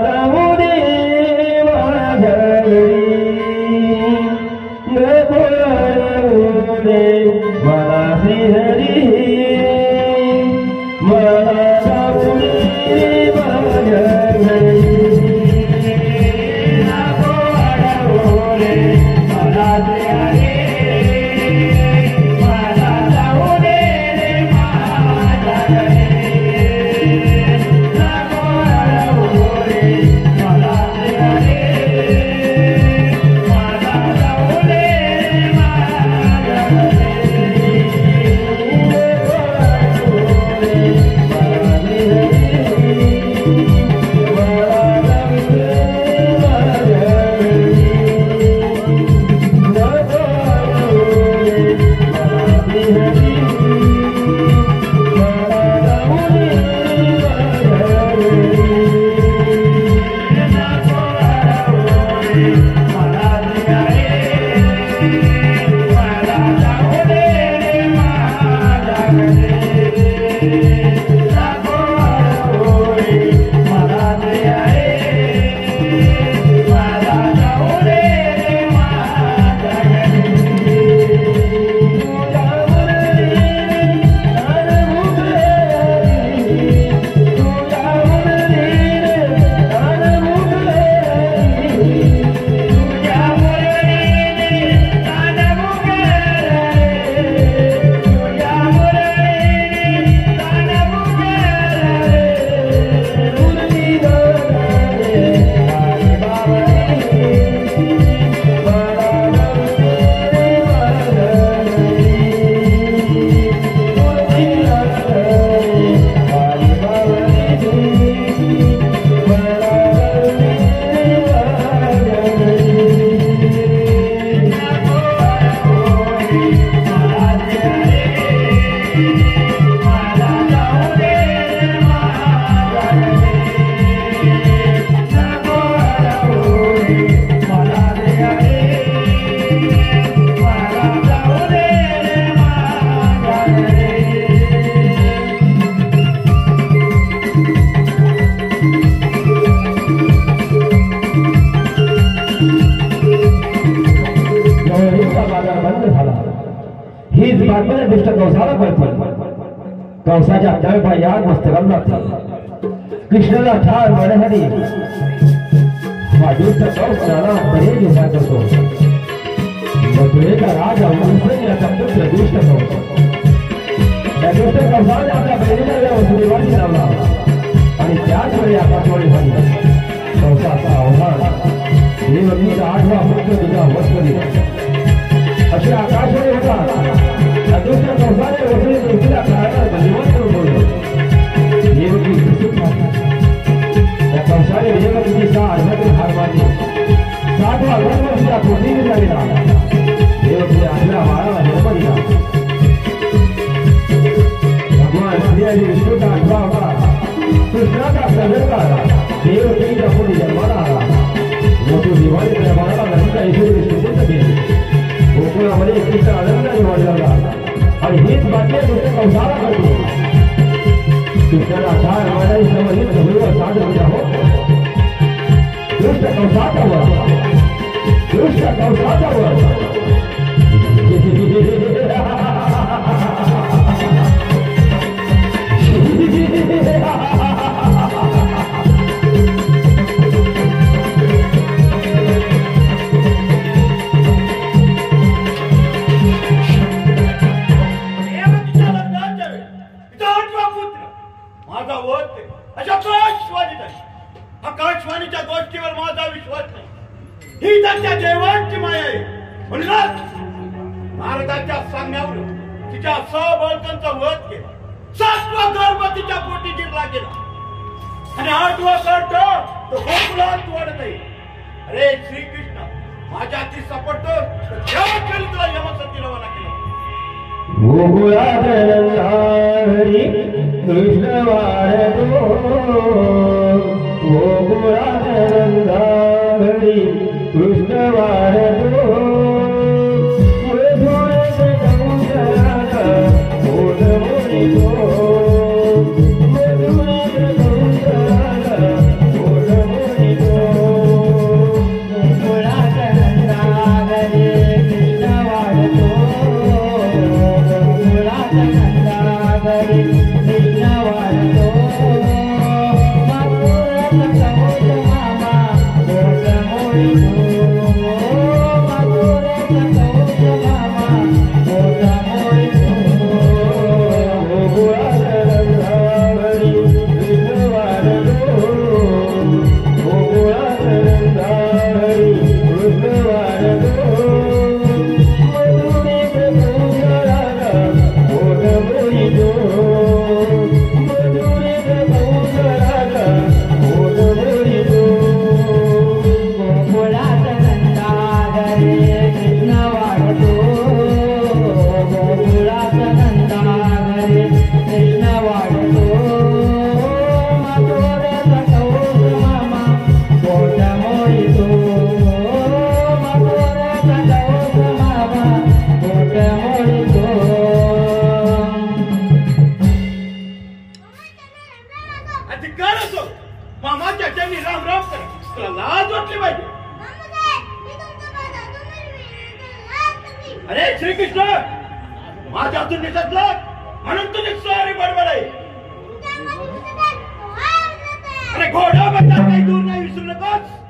A: जाऊ दे माझ्या घरी नको रडू दे मला श्रीहरी मला जाऊ दे माझ्या घरी नको रडू दे मला श्रीहरी मला जाऊ दे माझ्या घरी हीच बातमी दुष्ट कंसाला कळते कंसाच्या तळपायात मस्तकाला लागतात कृष्णाला ठार मारण्यासाठी हा दुष्ट कंस नाना बरेच उपाय करतो मथुरेचा राजा कंस याचा पुत्र दुष्ट कंस त्या दुष्ट कंसाने आपल्या बहिणीला वसुदेवाची लावला आणि त्याच वेळी आकाशवाणी झाली कंसाचा आव्हान देवकीचा 8वा पुत्र तुझा वस्त्र दिला अशी आकाशवाणी होता दुष्ट कंसाने वसुली पृथ्वीला काळाला बंदिवान करून बोललो देवकी प्रसिद्ध त्या कंसाने देवकीचा अर्धातून हार मारली 7वा वर्षाच्या पृथ्वीला गेला देवकीने आपल्या बाळाला जन्म दिला भगवान श्री हरी विष्णूचा 8वा होता कृष्णाचा संदर्भ आला देवकीच्या पुढे जन्माला आला मोठू दिवाळी त्या बाळाला नंतर ईश्वर विष्णूचे गेले गोकुळामध्ये कृष्ण आनंदाने वाढला आणि हीच बातमी दुष्ट कंसाला करते कृष्णाला ठार मारणारी समर्पित गुरुवर साध म्हणजे हो दुष्ट कंसाचा वर दुष्ट कंसाचा वर
B: आकाशवाणीच्या गोष्टीवर माझा विश्वास नाही ही त्यांच्या देवांची माया आहे म्हणूनच महाराजांच्या सांगण्यावर तिच्या सबळकांचा वध केला 7वा गर्भ तिच्या पोटी जिरला गेला आणि 8वा गर्भ तो गोकुळात वाढत आहे अरे श्रीकृष्ण माझ्या ती सापडतो जेव्हा केलं तुला यमसती रवाना केला
A: गोकुळात हरी कृष्ण वाढतो गोकुळात हरी कृष्ण वाढतो Oh
B: मामाच्या चरणी राम राम करा. तुला लाज वाटली पाहिजे. अरे श्रीकृष्ण माझ्या हातून निसटला म्हणून तुझी सॉरी बडबड आहे. अरे घोडा बद्दल काही दूर नाही विसरू नकोस.